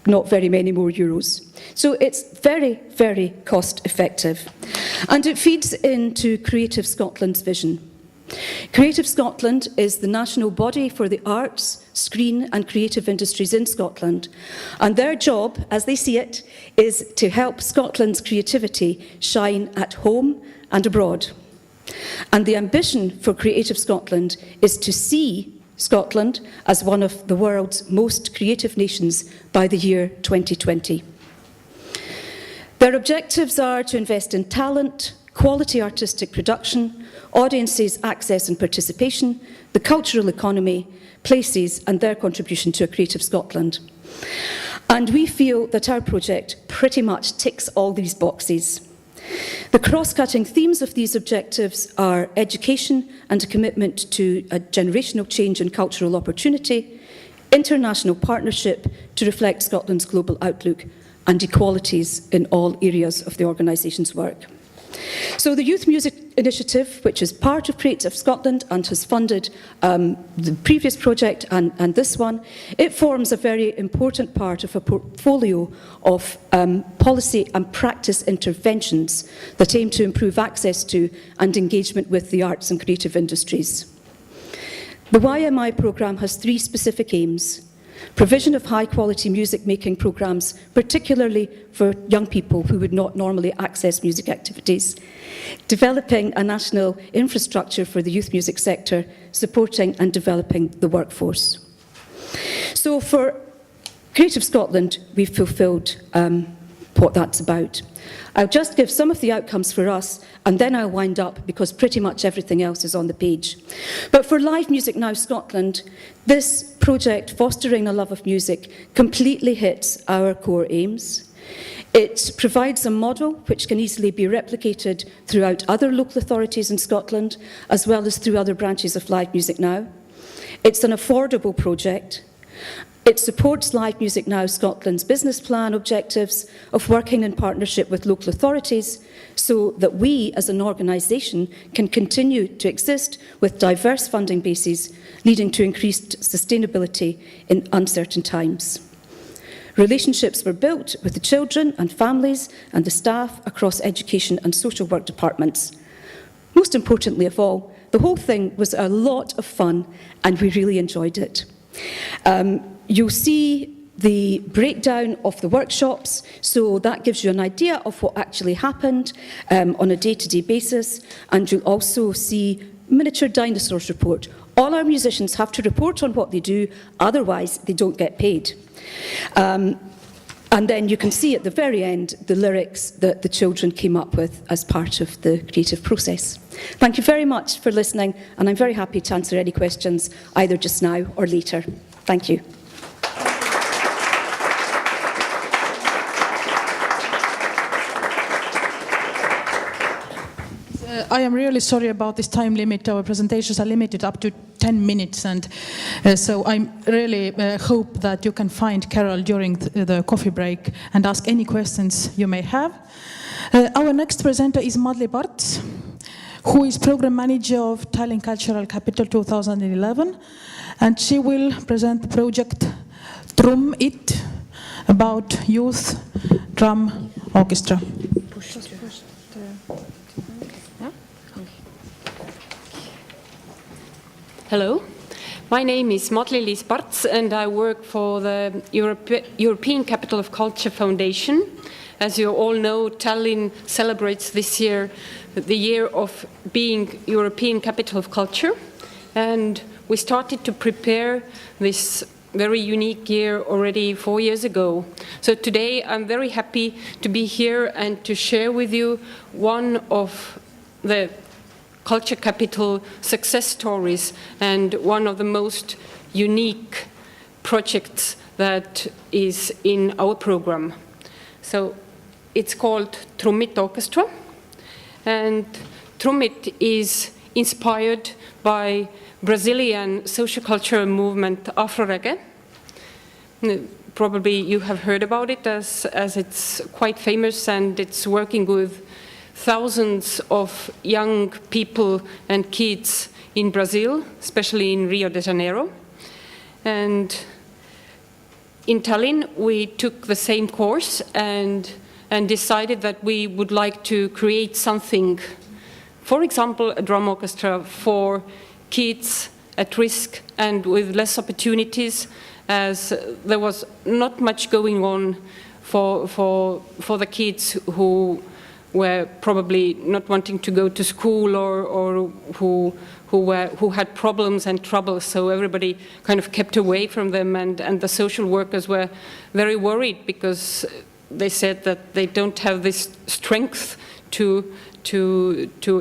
not very many more euros. So it's very, very cost effective. And it feeds into Creative Scotland's vision. Creative Scotland is the national body for the arts, screen and creative industries in Scotland. And their job, as they see it, is to help Scotland's creativity shine at home and abroad. And the ambition for Creative Scotland is to see Scotland as one of the world's most creative nations by the year 2020. Their objectives are to invest in talent, quality artistic production, audiences' access and participation, the cultural economy, places and their contribution to a Creative Scotland. And we feel that our project pretty much ticks all these boxes. The cross-cutting themes of these objectives are education and a commitment to a generational change in cultural opportunity, international partnership to reflect Scotland's global outlook, and equalities in all areas of the organisation's work. So the Youth Music Initiative, which is part of Creative Scotland and has funded the previous project and this one, it forms a very important part of a portfolio of policy and practice interventions that aim to improve access to and engagement with the arts and creative industries. The YMI programme has 3 specific aims: provision of high-quality music-making programmes, particularly for young people who would not normally access music activities, developing a national infrastructure for the youth music sector, supporting and developing the workforce. So for Creative Scotland, we've fulfilled what that's about. I'll just give some of the outcomes for us, and then I'll wind up because pretty much everything else is on the page. But for Live Music Now Scotland, this project, Fostering a Love of Music, completely hits our core aims. It provides a model which can easily be replicated throughout other local authorities in Scotland, as well as through other branches of Live Music Now. It's an affordable project. It supports Live Music Now Scotland's business plan objectives of working in partnership with local authorities so that we as an organisation can continue to exist with diverse funding bases, leading to increased sustainability in uncertain times. Relationships were built with the children and families and the staff across education and social work departments. Most importantly of all, the whole thing was a lot of fun and we really enjoyed it. You'll see the breakdown of the workshops, so that gives you an idea of what actually happened on a day-to-day basis, and you'll also see miniature dinosaurs report. All our musicians have to report on what they do, otherwise they don't get paid. And then you can see at the very end the lyrics that the children came up with as part of the creative process. Thank you very much for listening, and I'm very happy to answer any questions either just now or later. Thank you. I am really sorry about this time limit. Our presentations are limited up to 10 minutes, and so I really hope that you can find Carol during the coffee break and ask any questions you may have. Our next presenter is Madli, who is Program Manager of Tallinn Cultural Capital 2011, and she will present the project Drum It about youth drum orchestra. Hello, my name is Madli and I work for the European Capital of Culture Foundation. As you all know, Tallinn celebrates this year the year of being European Capital of Culture, and we started to prepare this very unique year already 4 years ago. So today I'm very happy to be here and to share with you one of the Culture Capital success stories and one of the most unique projects that is in our program. So it's called Drum It Orchestra, and Drum It is inspired by Brazilian sociocultural movement Afro-Reggae. Probably you have heard about it as it's quite famous, and it's working with thousands of young people and kids in Brazil, especially in Rio de Janeiro. And in Tallinn, we took the same course and decided that we would like to create something, for example, a drum orchestra for kids at risk and with less opportunities, as there was not much going on for the kids who were probably not wanting to go to school or who had problems and troubles, so everybody kind of kept away from them, and the social workers were very worried because they said that they don't have this strength to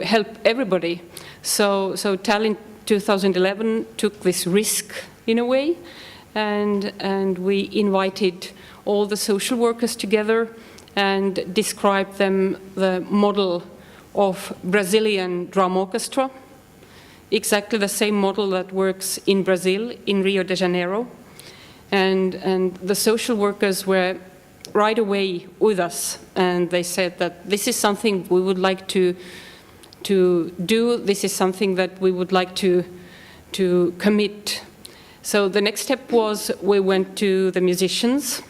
help everybody. So Tallinn 2011 took this risk in a way, and we invited all the social workers together and described them the model of Brazilian drum orchestra, exactly the same model that works in Brazil, in Rio de Janeiro. And the social workers were right away with us, and they said that this is something we would like to do, this is something that we would like to commit. So the next step was we went to the musicians,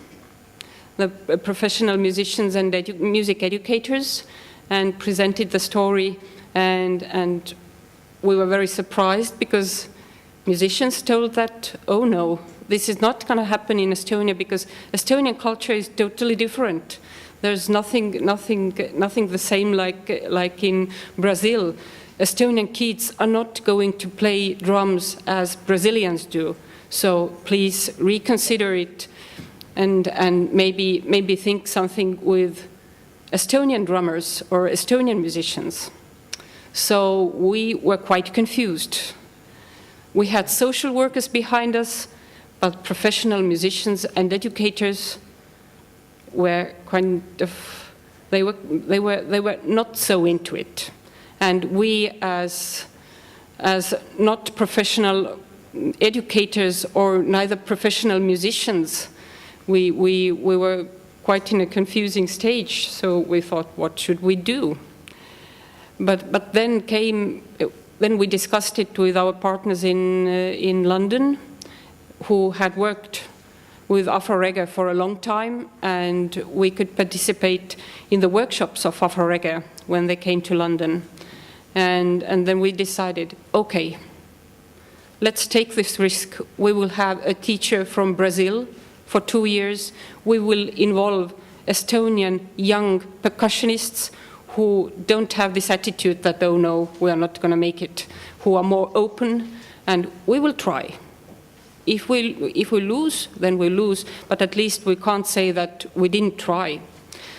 the professional musicians and music educators, and presented the story, and we were very surprised because musicians told that, oh no, this is not going to happen in Estonia because Estonian culture is totally different. There's nothing the same like in Brazil. Estonian kids are not going to play drums as Brazilians do, so please reconsider it. and maybe think something with Estonian drummers or Estonian musicians. So we were quite confused. We had social workers behind us, but professional musicians and educators were kind of, they were not so into it. And we as not professional educators or neither professional musicians, we were quite in a confusing stage. So we thought, what should we do? But then we discussed it with our partners in London, who had worked with Afro-Reggae for a long time, and we could participate in the workshops of Afro-Reggae when they came to London. And then we decided, okay, let's take this risk. We will have a teacher from Brazil for 2 years. We will involve Estonian young percussionists who don't have this attitude that, oh no, we are not going to make it, who are more open, and we will try. If we lose, then we lose, but at least we can't say that we didn't try.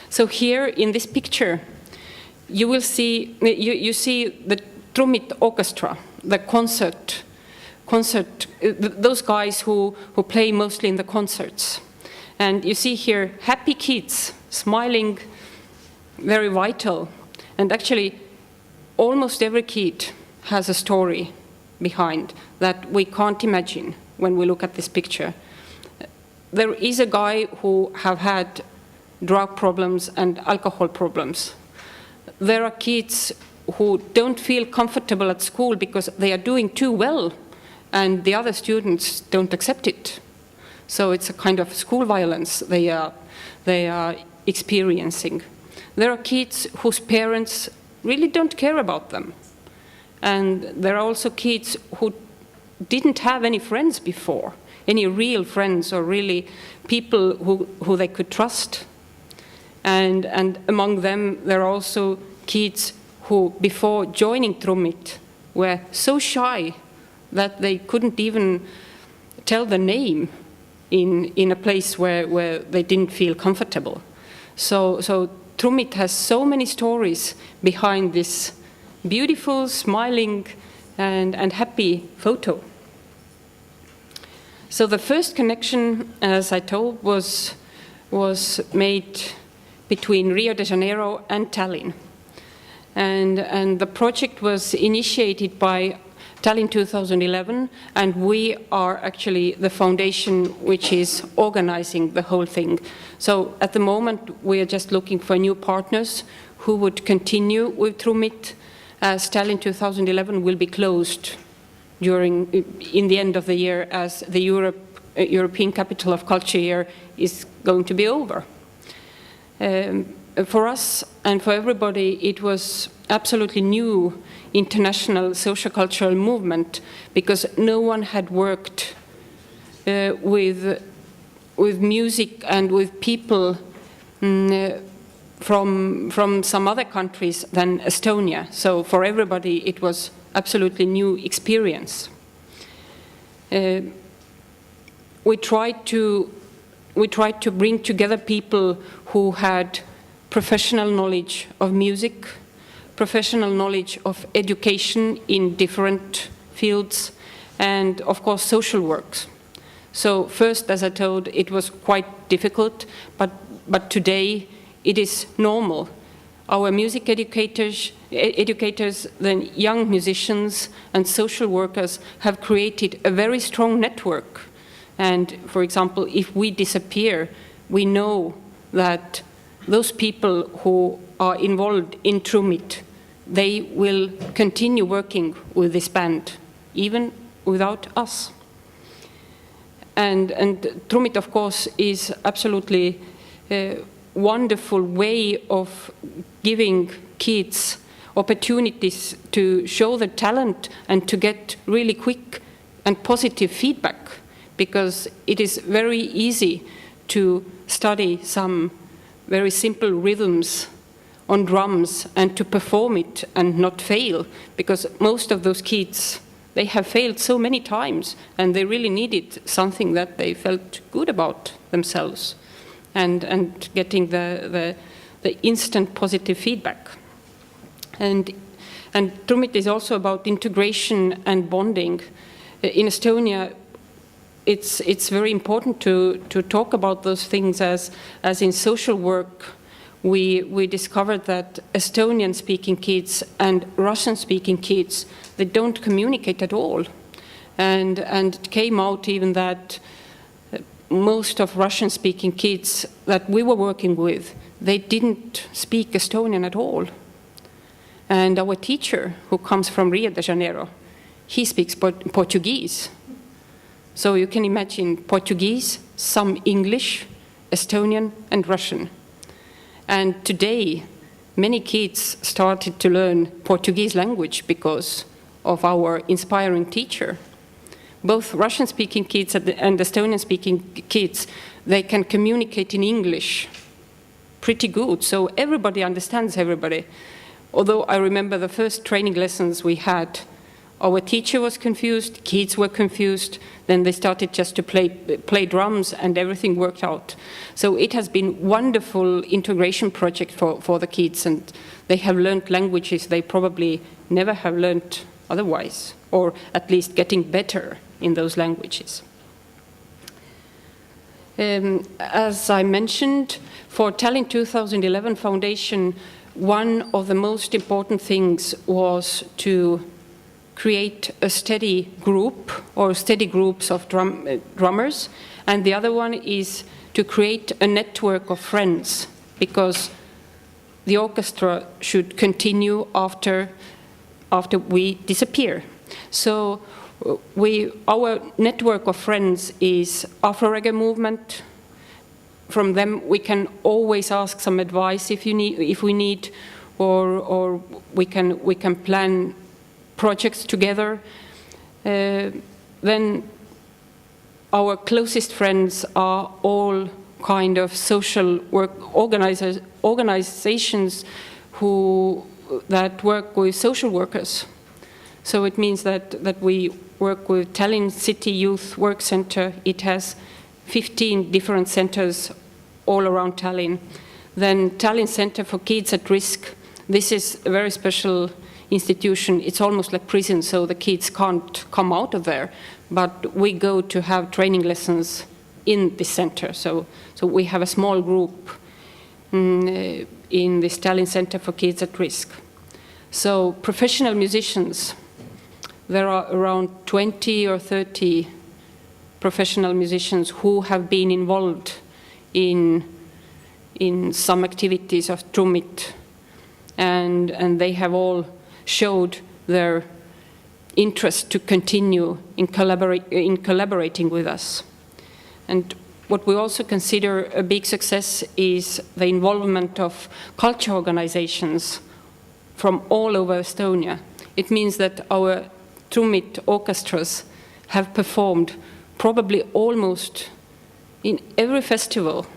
So here in this picture, you will see, you see the Trummit Orchestra, the concert, those guys who play mostly in the concerts. And you see here happy kids, smiling, very vital. And actually, almost every kid has a story behind that we can't imagine when we look at this picture. There is a guy who have had drug problems and alcohol problems. There are kids who don't feel comfortable at school because they are doing too well and the other students don't accept it. So it's a kind of school violence they are experiencing. There are kids whose parents really don't care about them. And there are also kids who didn't have any friends before, any real friends or really people who they could trust. And among them, there are also kids who, before joining Trummit, were so shy that they couldn't even tell the name in a place where they didn't feel comfortable. So Trummit has so many stories behind this beautiful, smiling, and happy photo. So the first connection, as I told, was made between Rio de Janeiro and Tallinn. And the project was initiated by Tallinn 2011, and we are actually the foundation which is organizing the whole thing. So at the moment, we are just looking for new partners who would continue with Trummit, as Tallinn 2011 will be closed in the end of the year, as the European Capital of Culture year is going to be over. For us and for everybody, it was absolutely new international social-cultural movement because no one had worked with music and with people from some other countries than Estonia. So for everybody, it was absolutely new experience. We tried to bring together people who had professional knowledge of music, professional knowledge of education in different fields, and of course social works. So first, as I told, it was quite difficult, but today it is normal. Our music educators, then young musicians and social workers have created a very strong network. And for example, if we disappear, we know that those people who are involved in Trummit, they will continue working with this band, even without us. And Trummit, of course, is absolutely a wonderful way of giving kids opportunities to show their talent and to get really quick and positive feedback, because it is very easy to study some very simple rhythms on drums and to perform it and not fail, because most of those kids They have failed so many times, and they really needed something that they felt good about themselves, and getting the instant positive feedback. And Trummit is also about integration and bonding. In Estonia, it's very important to talk about those things, as in social work. We discovered that Estonian-speaking kids and Russian-speaking kids, they don't communicate at all. And it came out even that most of Russian-speaking kids that we were working with, they didn't speak Estonian at all. And our teacher, who comes from Rio de Janeiro, he speaks Portuguese. So you can imagine Portuguese, some English, Estonian, and Russian. And today, many kids started to learn Portuguese language because of our inspiring teacher. Both Russian-speaking kids and Estonian-speaking kids, they can communicate in English pretty good, so everybody understands everybody. Although I remember the first training lessons we had, our teacher was confused, kids were confused, then they started just to play drums and everything worked out. So it has been wonderful integration project for the kids, and they have learned languages they probably never have learned otherwise, or at least getting better in those languages. As I mentioned, for Tallinn 2011 Foundation, one of the most important things was to create a steady group or steady groups of drummers, and the other one is to create a network of friends, because the orchestra should continue after we disappear. So our network of friends is Afro-Reggae movement. From them we can always ask some advice if we need, or we can plan projects together. Then our closest friends are all kind of social work organizations that work with social workers. So it means that we work with Tallinn City Youth Work Center. It has 15 different centers all around Tallinn. Then Tallinn Center for Kids at Risk. This is a very special institution. It's almost like prison, so the kids can't come out of there. But we go to have training lessons in this center. So we have a small group in this Tallinn Center for Kids at Risk. So professional musicians, there are around 20 or 30 professional musicians who have been involved in some activities of Trummit, and they have all showed their interest to continue in collaborating with us. And what we also consider a big success is the involvement of culture organizations from all over Estonia. It means that our Trummit orchestras have performed probably almost in every festival,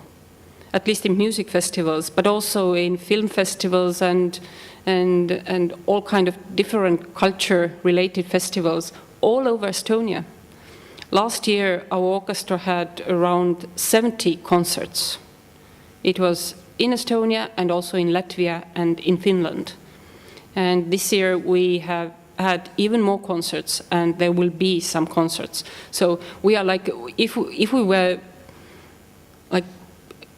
at least in music festivals, but also in film festivals and all kind of different culture-related festivals all over Estonia. Last year, our orchestra had around 70 concerts. It was in Estonia and also in Latvia and in Finland. And this year we have had even more concerts, and there will be some concerts. So we are like, if we were like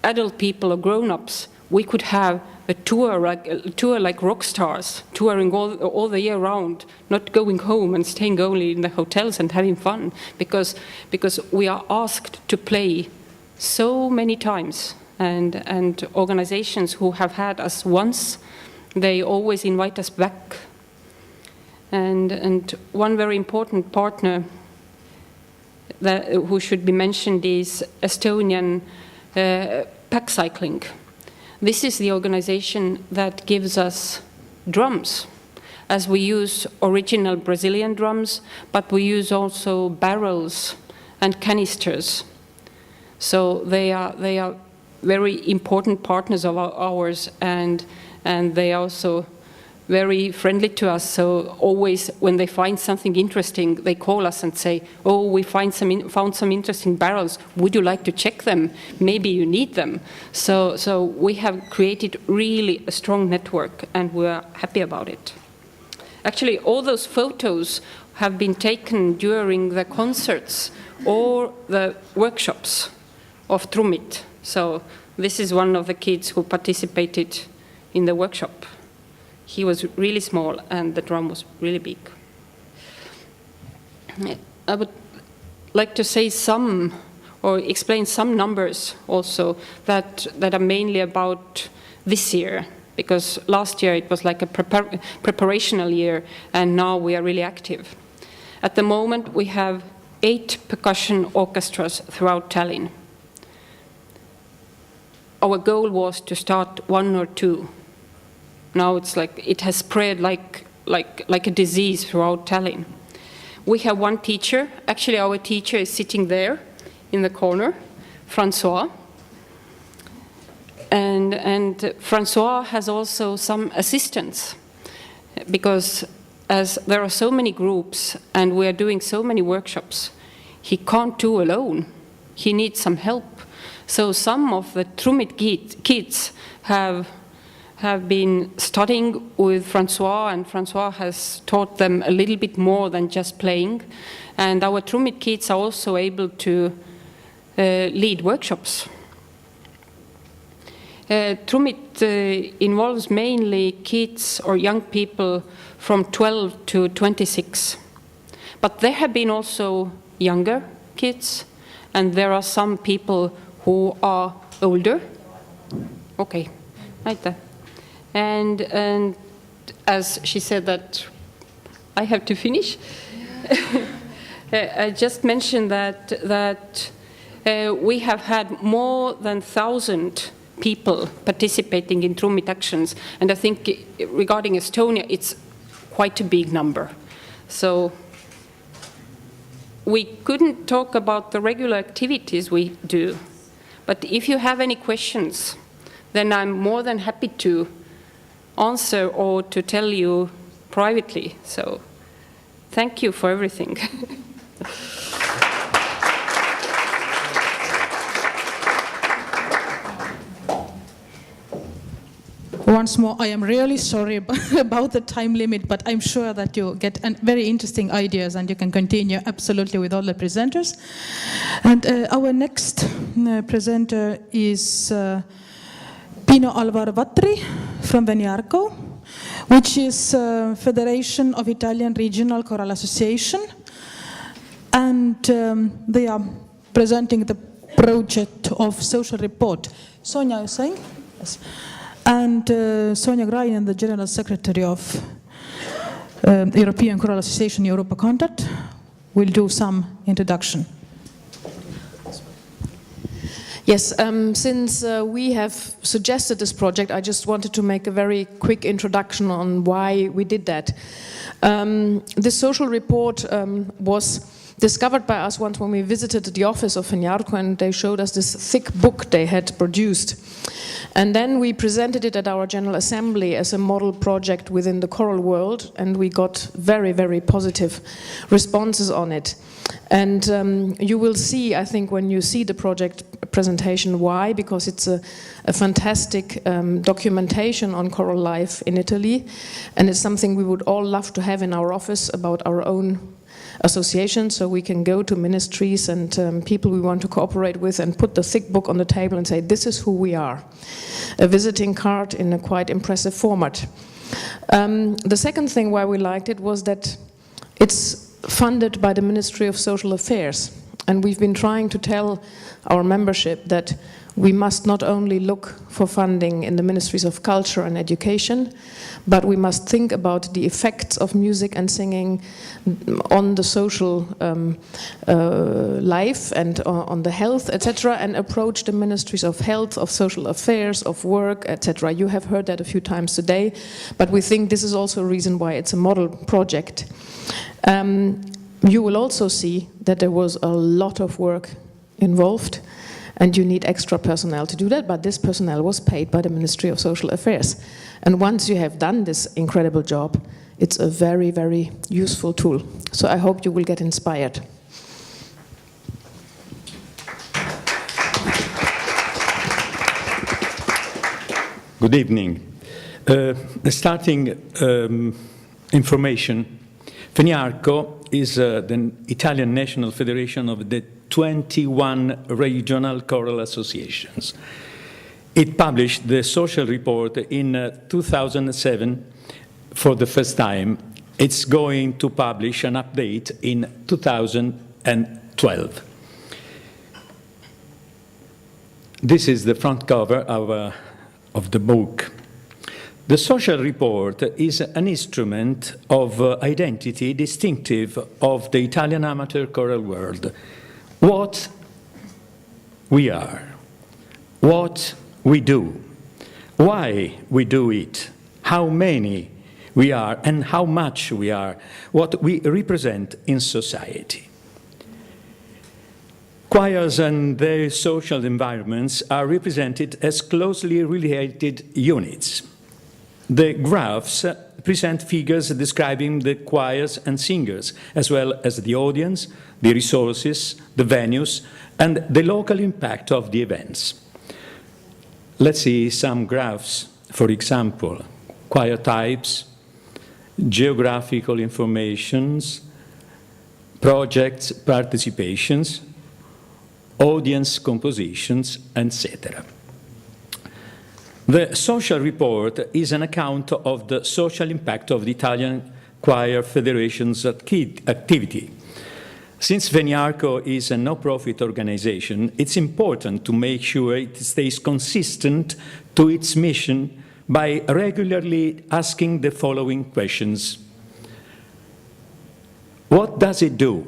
adult people or grown-ups, we could have a tour like rock stars, touring all the year round, not going home and staying only in the hotels and having fun, because we are asked to play so many times, and organizations who have had us once, they always invite us back. And one very important partner who should be mentioned is Estonian Pack Cycling. This is the organization that gives us drums, as we use original Brazilian drums, but we use also barrels and canisters. So they are very important partners of ours, and they also very friendly to us. So always when they find something interesting, they call us and say, "Oh, we found some interesting barrels. Would you like to check them? Maybe you need them." So we have created really a strong network, and we're happy about it. Actually, all those photos have been taken during the concerts or the workshops of Trummit. So this is one of the kids who participated in the workshop. He was really small and the drum was really big. I would like to say some, or explain some numbers also that are mainly about this year, because last year it was like a preparational year, and now we are really active. At the moment we have 8 percussion orchestras throughout Tallinn. Our goal was to start 1 or 2. Now it's like it has spread like a disease throughout Tallinn. We have 1 teacher. Actually, our teacher is sitting there in the corner, Francois. And Francois has also some assistants, because as there are so many groups and we are doing so many workshops, he can't do alone. He needs some help. So some of the Trummit kids have been studying with Francois, and Francois has taught them a little bit more than just playing. And our Trummit kids are also able to lead workshops. Trummit involves mainly kids or young people from 12 to 26. But there have been also younger kids, and there are some people who are older. Okay, right there. And as she said that I have to finish, I just mentioned that we have had more than 1,000 people participating in Trummit actions, and I think regarding Estonia, it's quite a big number. So we couldn't talk about the regular activities we do, but if you have any questions, then I'm more than happy to answer or to tell you privately. So thank you for everything. Once more, I am really sorry about the time limit, but I'm sure that you get very interesting ideas and you can continue absolutely with all the presenters. And our next presenter is Pino Alvaro Vatri from Veniarco, which is Federation of Italian Regional Choral Association. And they are presenting the project of social report. Sonia, you're saying? Yes. And Sonia Grainen, the General Secretary of European Choral Association Europa Contact, will do some introduction. Yes, since we have suggested this project, I just wanted to make a very quick introduction on why we did that. This social report was discovered by us once when we visited the office of Veniarco, and they showed us this thick book they had produced. And then we presented it at our General Assembly as a model project within the choral world, and we got very, very positive responses on it. And you will see, I think, when you see the project presentation, why, because it's a fantastic documentation on choral life in Italy, and it's something we would all love to have in our office about our own association, so we can go to ministries and people we want to cooperate with and put the thick book on the table and say, this is who we are. A visiting card in a quite impressive format. The second thing why we liked it was that it's funded by the Ministry of Social Affairs, and we've been trying to tell our membership that we must not only look for funding in the Ministries of Culture and Education, but we must think about the effects of music and singing on the social life and on the health, etc., and approach the Ministries of Health, of Social Affairs, of Work, etc. You have heard that a few times today, but we think this is also a reason why it's a model project. You will also see that there was a lot of work involved, And you need extra personnel to do that, but this personnel was paid by the Ministry of Social Affairs. And once you have done this incredible job, it's a very, very useful tool. So I hope you will get inspired. Good evening. Starting information, FENIARCO is the Italian National Federation of the 21 regional choral associations. It published the social report in 2007 for the first time. It's going to publish an update in 2012. This is the front cover of the book. The social report is an instrument of identity distinctive of the Italian amateur choral world. What we are, what we do, why we do it, how many we are and how much we are, what we represent in society. Choirs and their social environments are represented as closely related units. The graphs present figures describing the choirs and singers, as well as the audience, the resources, the venues, and the local impact of the events. Let's see some graphs. For example, choir types, geographical informations, projects participations, audience compositions, etc. The social report is an account of the social impact of the Italian Choir Federation's activity. Since FENIARCO is a no-profit organization, it's important to make sure it stays consistent to its mission by regularly asking the following questions. What does it do?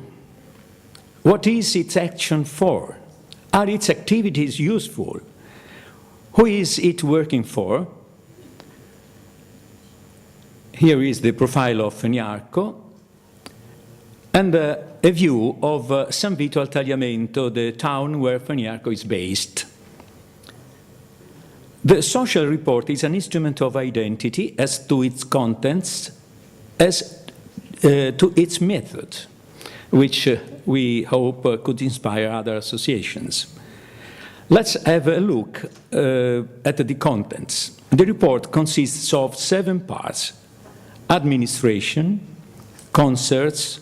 What is its action for? Are its activities useful? Who is it working for? Here is the profile of FENIARCO and a view of San Vito al Tagliamento, the town where FENIARCO is based. The social report is an instrument of identity as to its contents, as to its method, which we hope could inspire other associations. Let's have a look at the contents. The report consists of 7 parts: administration, concerts,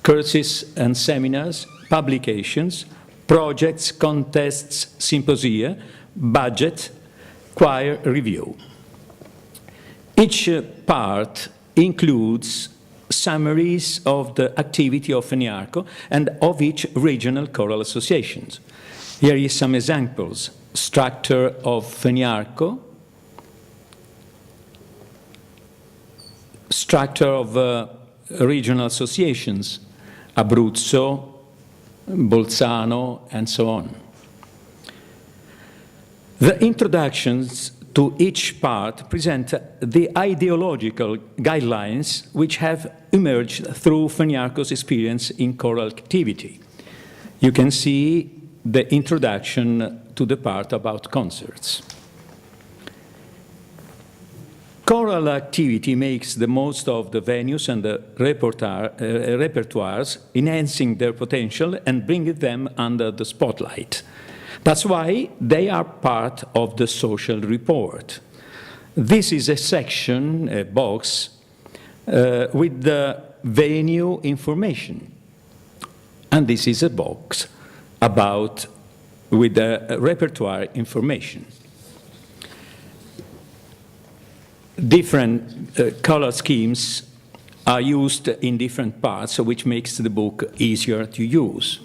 courses and seminars, publications, projects, contests, symposia, budget, choir review. Each part includes summaries of the activity of FENIARCO and of each regional choral associations. Here is some examples: structure of FENIARCO, structure of regional associations, Abruzzo, Bolzano, and so on. The introductions to each part present the ideological guidelines which have emerged through FENIARCO's experience in choral activity. You can see the introduction to the part about concerts. Choral activity makes the most of the venues and the repertoires, enhancing their potential and bringing them under the spotlight. That's why they are part of the social report. This is a section, a box, with the venue information. And this is a box with the repertoire information. Different color schemes are used in different parts, which makes the book easier to use.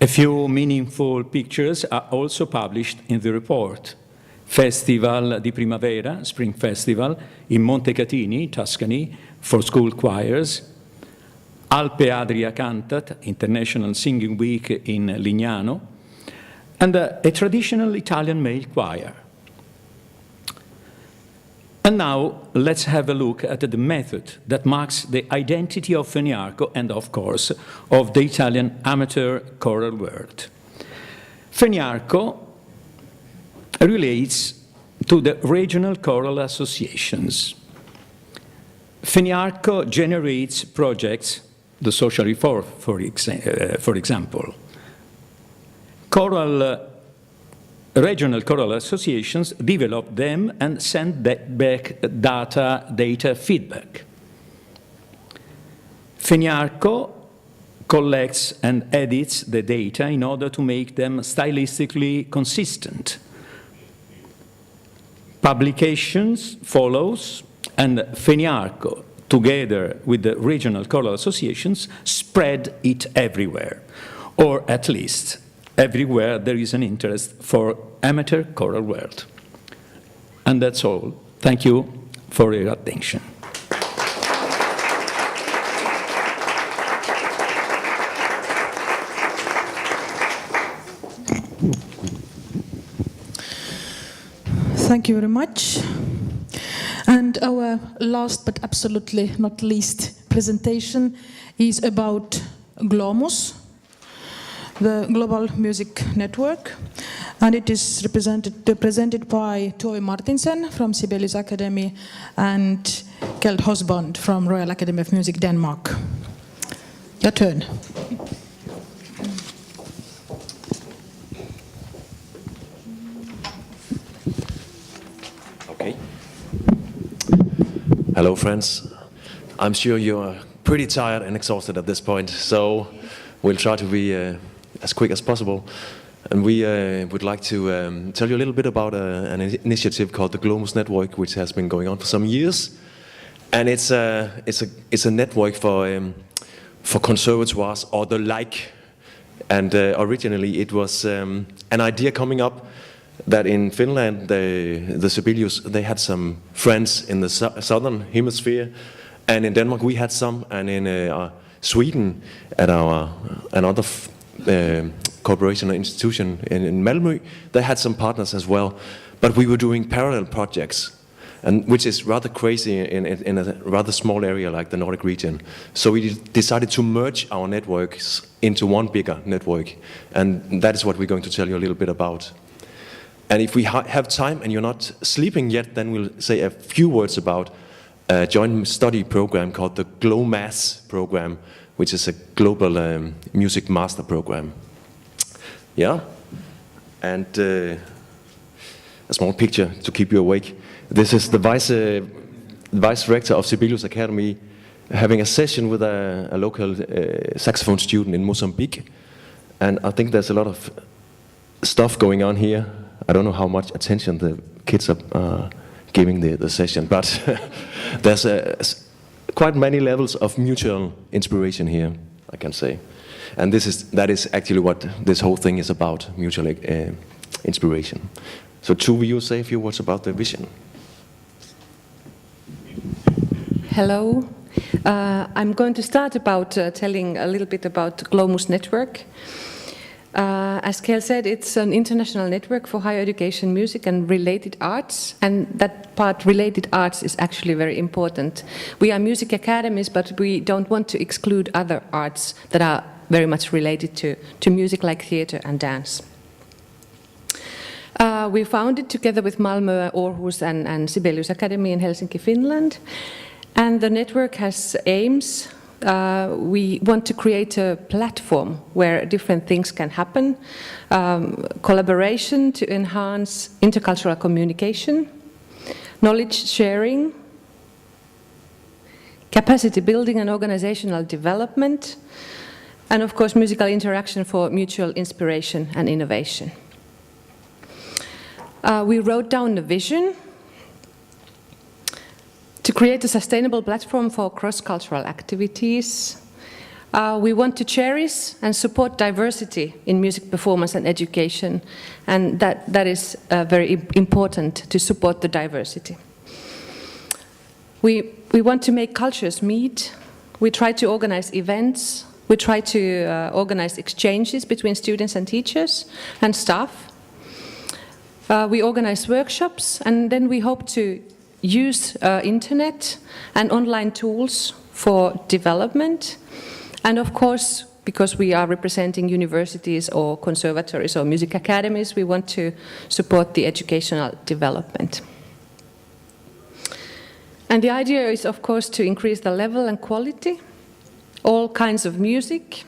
A few meaningful pictures are also published in the report. Festival di Primavera, Spring Festival, in Montecatini, Tuscany, for school choirs. Alpe Adria Cantat, International Singing Week in Lignano. And a traditional Italian male choir. And now let's have a look at the method that marks the identity of Feniarco and, of course, of the Italian amateur choral world. Feniarco relates to the regional choral associations. Feniarco generates projects, the social reform, for example. Regional choral associations develop them and send back data feedback. Feniarco collects and edits the data in order to make them stylistically consistent. Publications follows, and Feniarco, together with the regional choral associations, spread it everywhere, or at least everywhere there is an interest for amateur choral world. And that's all. Thank you for your attention. Thank you very much. And our last but absolutely not least presentation is about GLOMUS, the Global Music Network, and it is presented by Tuovi Martinsen from Sibelius Academy and Keld Hosbond from Royal Academy of Music, Denmark. Your turn. Okay. Hello, friends. I'm sure you're pretty tired and exhausted at this point, so we'll try to be as quick as possible. And we would like to tell you a little bit about an initiative called the GLOMUS Network, which has been going on for some years. And it's a network for conservatoires or the like. And originally it was an idea coming up that in Finland, the Sibelius, they had some friends in the southern hemisphere. And in Denmark we had some, and in Sweden at another corporation or institution in Malmö, they had some partners as well. But we were doing parallel projects, and which is rather crazy in a rather small area like the Nordic region. So we decided to merge our networks into one bigger network, and that is what we're going to tell you a little bit about. And if we have time and you're not sleeping yet, then we'll say a few words about a joint study program called the GLOMAS program, which is a global music master program. Yeah, and a small picture to keep you awake. This is the vice rector of Sibelius Academy having a session with a local saxophone student in Mozambique. And I think there's a lot of stuff going on here. I don't know how much attention the kids are giving the session, but there's quite many levels of mutual inspiration here, I can say. And that is actually what this whole thing is about, mutual inspiration. So Tuovi, you say a few words about the vision. Hello. I'm going to start about telling a little bit about the GLOMUS network. As Keld said, it's an international network for higher education, music and related arts, and that part, related arts, is actually very important. We are music academies, but we don't want to exclude other arts that are very much related to music, like theatre and dance. We founded together with Malmö, Aarhus and Sibelius Academy in Helsinki, Finland, and the network has aims. We want to create a platform where different things can happen, collaboration to enhance intercultural communication, knowledge sharing, capacity building and organizational development, and of course musical interaction for mutual inspiration and innovation. We wrote down the vision to create a sustainable platform for cross-cultural activities. We want to cherish and support diversity in music performance and education, and that is very important, to support the diversity. We want to make cultures meet. We try to organize events. We try to organize exchanges between students and teachers and staff. We organize workshops, and then we hope to use internet and online tools for development. And of course, because we are representing universities or conservatories or music academies, we want to support the educational development. And the idea is, of course, to increase the level and quality, all kinds of music,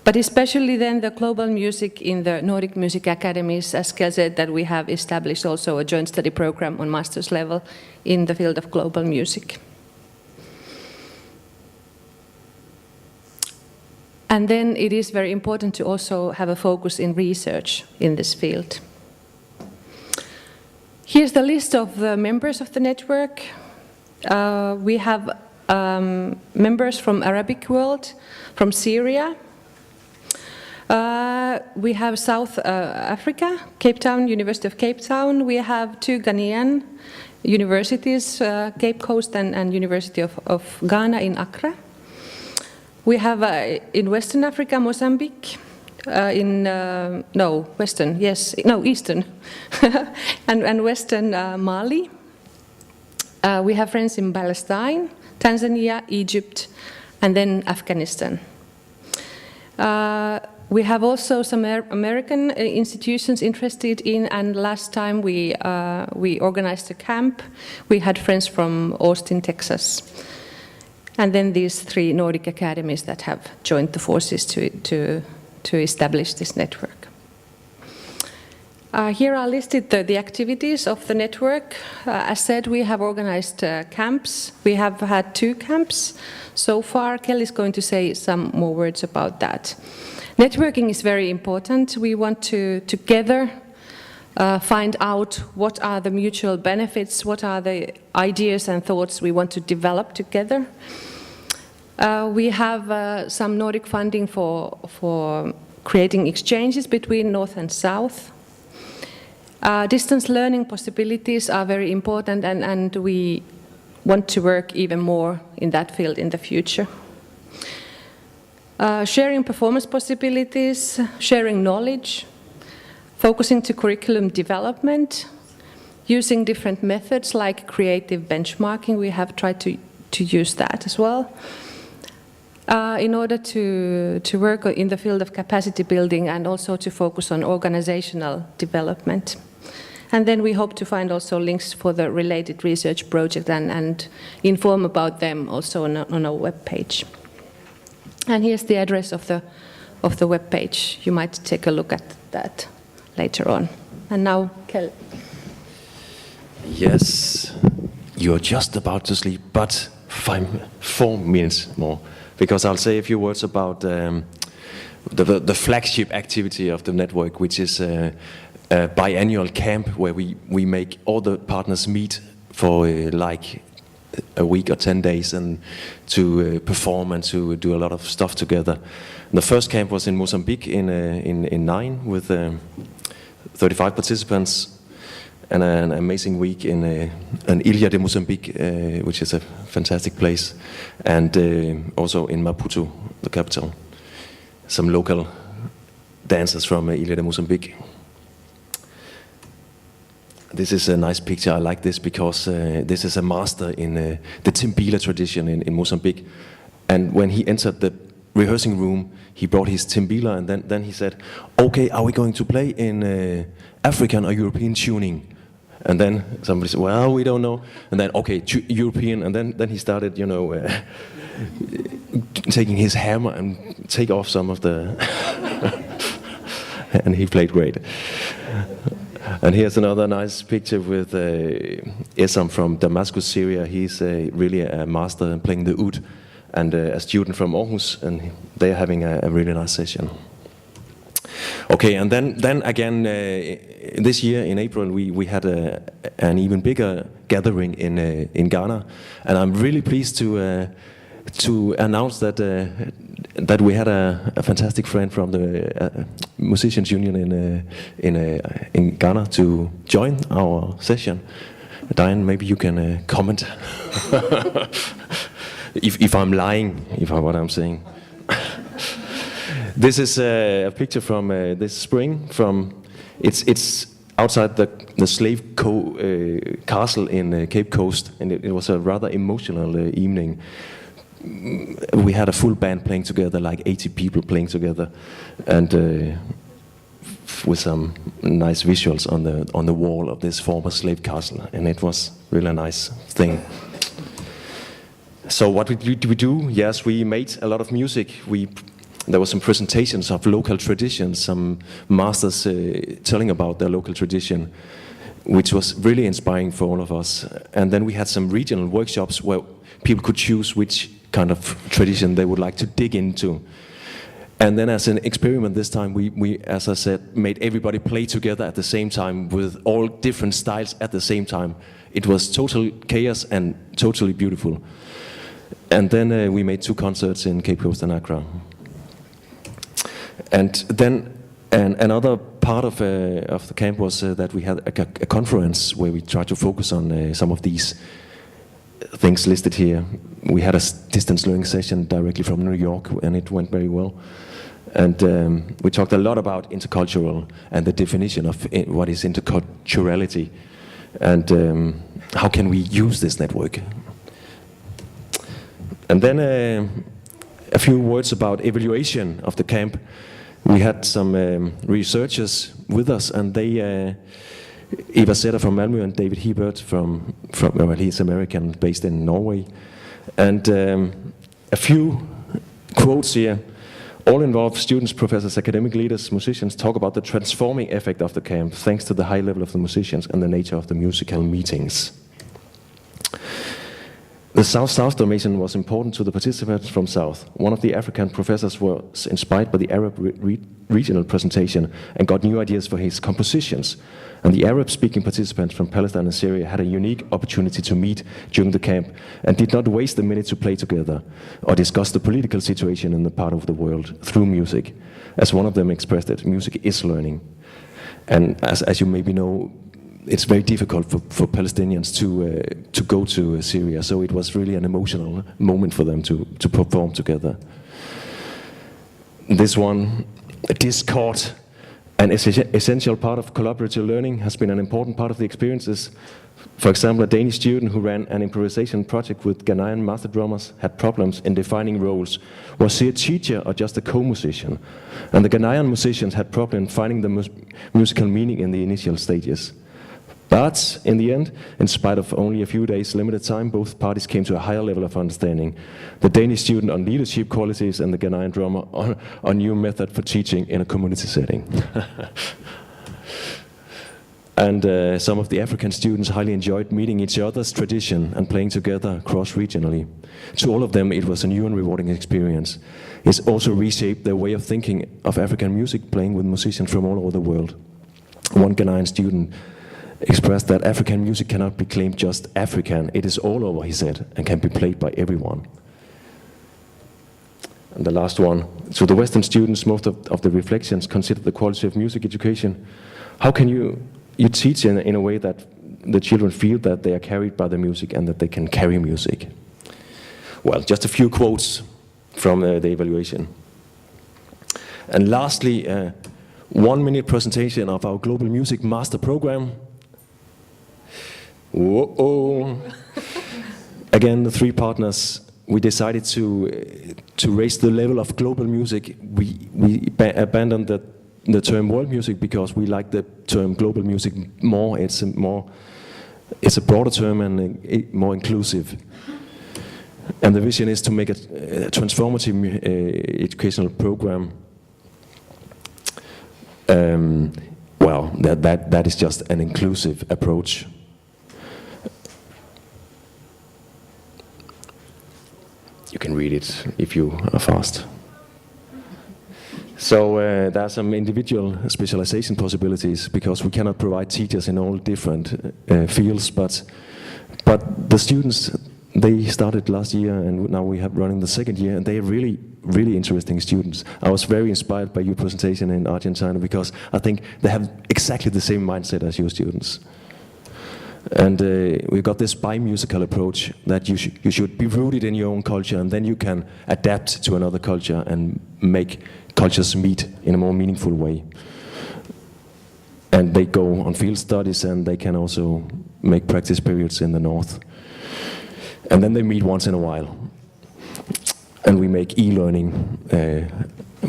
but especially then the global music in the Nordic music academies. As Keld said, that we have established also a joint study program on master's level in the field of global music. And then it is very important to also have a focus in research in this field. Here's the list of the members of the network. We have members from Arabic world, from Syria. We have South Africa, Cape Town, University of Cape Town. We have 2 Ghanaian universities, Cape Coast and University of Ghana in Accra. We have in Western Africa, Mozambique, Eastern, and Western Mali. We have friends in Palestine, Tanzania, Egypt, and then Afghanistan. We have also some American institutions interested in, and last time we organized a camp. We had friends from Austin, Texas. And then these 3 Nordic academies that have joined the forces to establish this network. Here are listed the activities of the network. As said, we have organized camps. We have had 2 camps so far. Keld is going to say some more words about that. Networking is very important. We want to together find out what are the mutual benefits, what are the ideas and thoughts we want to develop together. We have some Nordic funding for creating exchanges between North and South. Distance learning possibilities are very important, and we want to work even more in that field in the future. Sharing performance possibilities, sharing knowledge, focusing to curriculum development, using different methods like creative benchmarking. We have tried to use that as well. In order to work in the field of capacity building and also to focus on organizational development. And then we hope to find also links for the related research project and inform about them also on our webpage. And here's the address of the webpage. You might take a look at that later on. And now, Keld. Yes, you're just about to sleep, but 4 minutes more, because I'll say a few words about the flagship activity of the network, which is a biannual camp where we make all the partners meet for like a week or 10 days and to perform and to do a lot of stuff together. The first camp was in Mozambique in 9 with 35 participants, and an amazing week in Ilha de Mozambique, which is a fantastic place, and also in Maputo, the capital. Some local dancers from Ilha de Mozambique. This is a nice picture. I like this because this is a master in the timbila tradition in Mozambique. And when he entered the rehearsing room, he brought his timbila, and then he said, "Okay, are we going to play in African or European tuning?" And then somebody said, "Well, we don't know." And then, "Okay, European." And then he started, taking his hammer and take off some of the... and he played great. And here's another nice picture with Esam from Damascus, Syria. He's really a master in playing the oud, and a student from Aarhus, and they're having a really nice session. Okay, and then again, this year in April, we had an even bigger gathering in Ghana, and I'm really pleased to announce that we had a fantastic friend from the Musicians Union in Ghana to join our session. Diane, maybe you can comment if I'm lying, what I'm saying. This is a picture from this spring. It's outside the slave castle in Cape Coast, and it was a rather emotional evening. We had a full band playing together, like 80 people playing together, and with some nice visuals on the wall of this former slave castle, and it was really a nice thing. So what did we do? Yes, we made a lot of music. There were some presentations of local traditions, some masters telling about their local tradition, which was really inspiring for all of us. And then we had some regional workshops where people could choose which kind of tradition they would like to dig into. And then as an experiment this time, we, as I said, made everybody play together at the same time with all different styles at the same time. It was total chaos and totally beautiful. And then we made 2 concerts in Cape Coast and Accra. And then another part of the camp was that we had a conference where we tried to focus on some of these things listed here. We had a distance learning session directly from New York, and it went very well. And we talked a lot about intercultural and the definition of what is interculturality, and how can we use this network. And then a few words about evaluation of the camp. We had some researchers with us, and they, Eva Setter from Malmö and David Hebert from well, he's American, based in Norway. And a few quotes here. All involved students, professors, academic leaders, musicians talk about the transforming effect of the camp, thanks to the high level of the musicians and the nature of the musical meetings. The South-South dimension was important to the participants from South. One of the African professors was inspired by the Arab regional presentation and got new ideas for his compositions. And the Arab-speaking participants from Palestine and Syria had a unique opportunity to meet during the camp and did not waste a minute to play together or discuss the political situation in the part of the world through music. As one of them expressed it, music is learning. And as you maybe know, it's very difficult for Palestinians to go to Syria, so it was really an emotional moment for them to perform together. This one, Discord, an essential part of collaborative learning, has been an important part of the experiences. For example, a Danish student who ran an improvisation project with Ghanaian master drummers had problems in defining roles. Was he a teacher or just a co-musician? And the Ghanaian musicians had problems finding the musical meaning in the initial stages. But in the end, in spite of only a few days limited time, both parties came to a higher level of understanding. The Danish student on leadership qualities and the Ghanaian drummer on a new method for teaching in a community setting. And some of the African students highly enjoyed meeting each other's tradition and playing together cross-regionally. To all of them, it was a new and rewarding experience. It's also reshaped their way of thinking of African music, playing with musicians from all over the world. One Ghanaian student expressed that African music cannot be claimed just African. It is all over, he said, and can be played by everyone. And the last one, to the Western students, most of the reflections consider the quality of music education. How can you teach in a way that the children feel that they are carried by the music and that they can carry music? Well, just a few quotes from the evaluation. And lastly, 1-minute presentation of our Global Music Master Program. Whoa! Again, the 3 partners, we decided to raise the level of global music. We abandoned the term world music because we like the term global music more. It's a broader term and more inclusive. And the vision is to make a transformative educational program. Well, that is just an inclusive approach. You can read it if you are fast. So there are some individual specialization possibilities because we cannot provide teachers in all different fields, but the students, they started last year and now we have running the 2nd year, and they are really, really interesting students. I was very inspired by your presentation in Argentina because I think they have exactly the same mindset as your students. And we've got this bi-musical approach that you should be rooted in your own culture, and then you can adapt to another culture and make cultures meet in a more meaningful way. And they go on field studies, and they can also make practice periods in the north. And then they meet once in a while. And we make e-learning.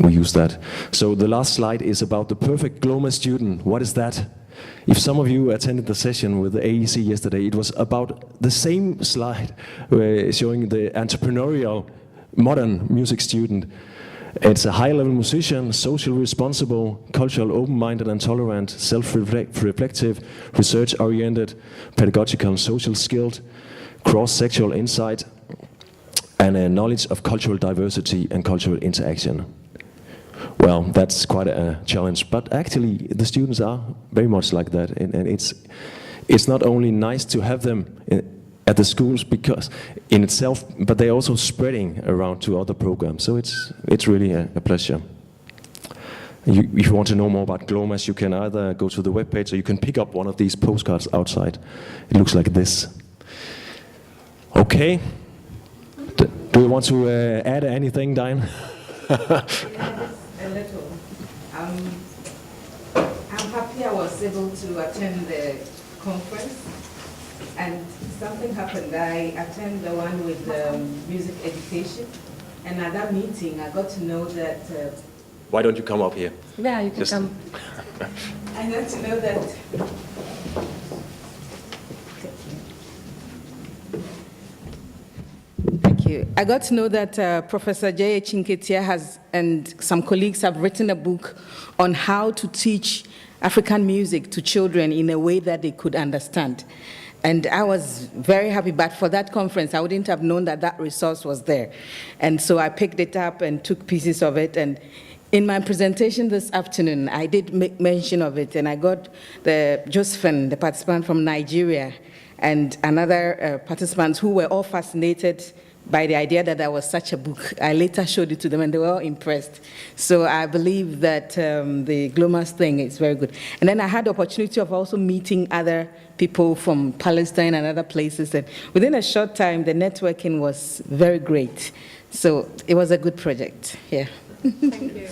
We use that. So the last slide is about the perfect GLOMA student. What is that? If some of you attended the session with the AEC yesterday, it was about the same slide showing the entrepreneurial modern music student. It's a high-level musician, socially responsible, cultural, open-minded and tolerant, self-reflective, research-oriented, pedagogical and social skilled, cross-sexual insight, and a knowledge of cultural diversity and cultural interaction. Well, that's quite a challenge, but actually the students are very much like that, and it's not only nice to have them at the schools because in itself, but they're also spreading around to other programs, so it's really a pleasure. If you want to know more about GLOMAS, you can either go to the webpage or you can pick up one of these postcards outside. It looks like this. Okay. Do you want to add anything, Diane? A little. I'm happy I was able to attend the conference, and something happened. I attended the one with music education, and at that meeting I got to know that... Why don't you come up here? Yeah, you can come. I got to know that... I got to know that Professor J.H. Nketia and some colleagues have written a book on how to teach African music to children in a way that they could understand. And I was very happy, but for that conference, I wouldn't have known that that resource was there. And so I picked it up and took pieces of it. And in my presentation this afternoon, I did make mention of it, and I got Josephine, the participant from Nigeria, and another participants who were all fascinated by the idea that there was such a book. I later showed it to them, and they were all impressed. So I believe that the GLOMAS thing is very good. And then I had the opportunity of also meeting other people from Palestine and other places. And within a short time, the networking was very great. So it was a good project. Yeah. Thank you.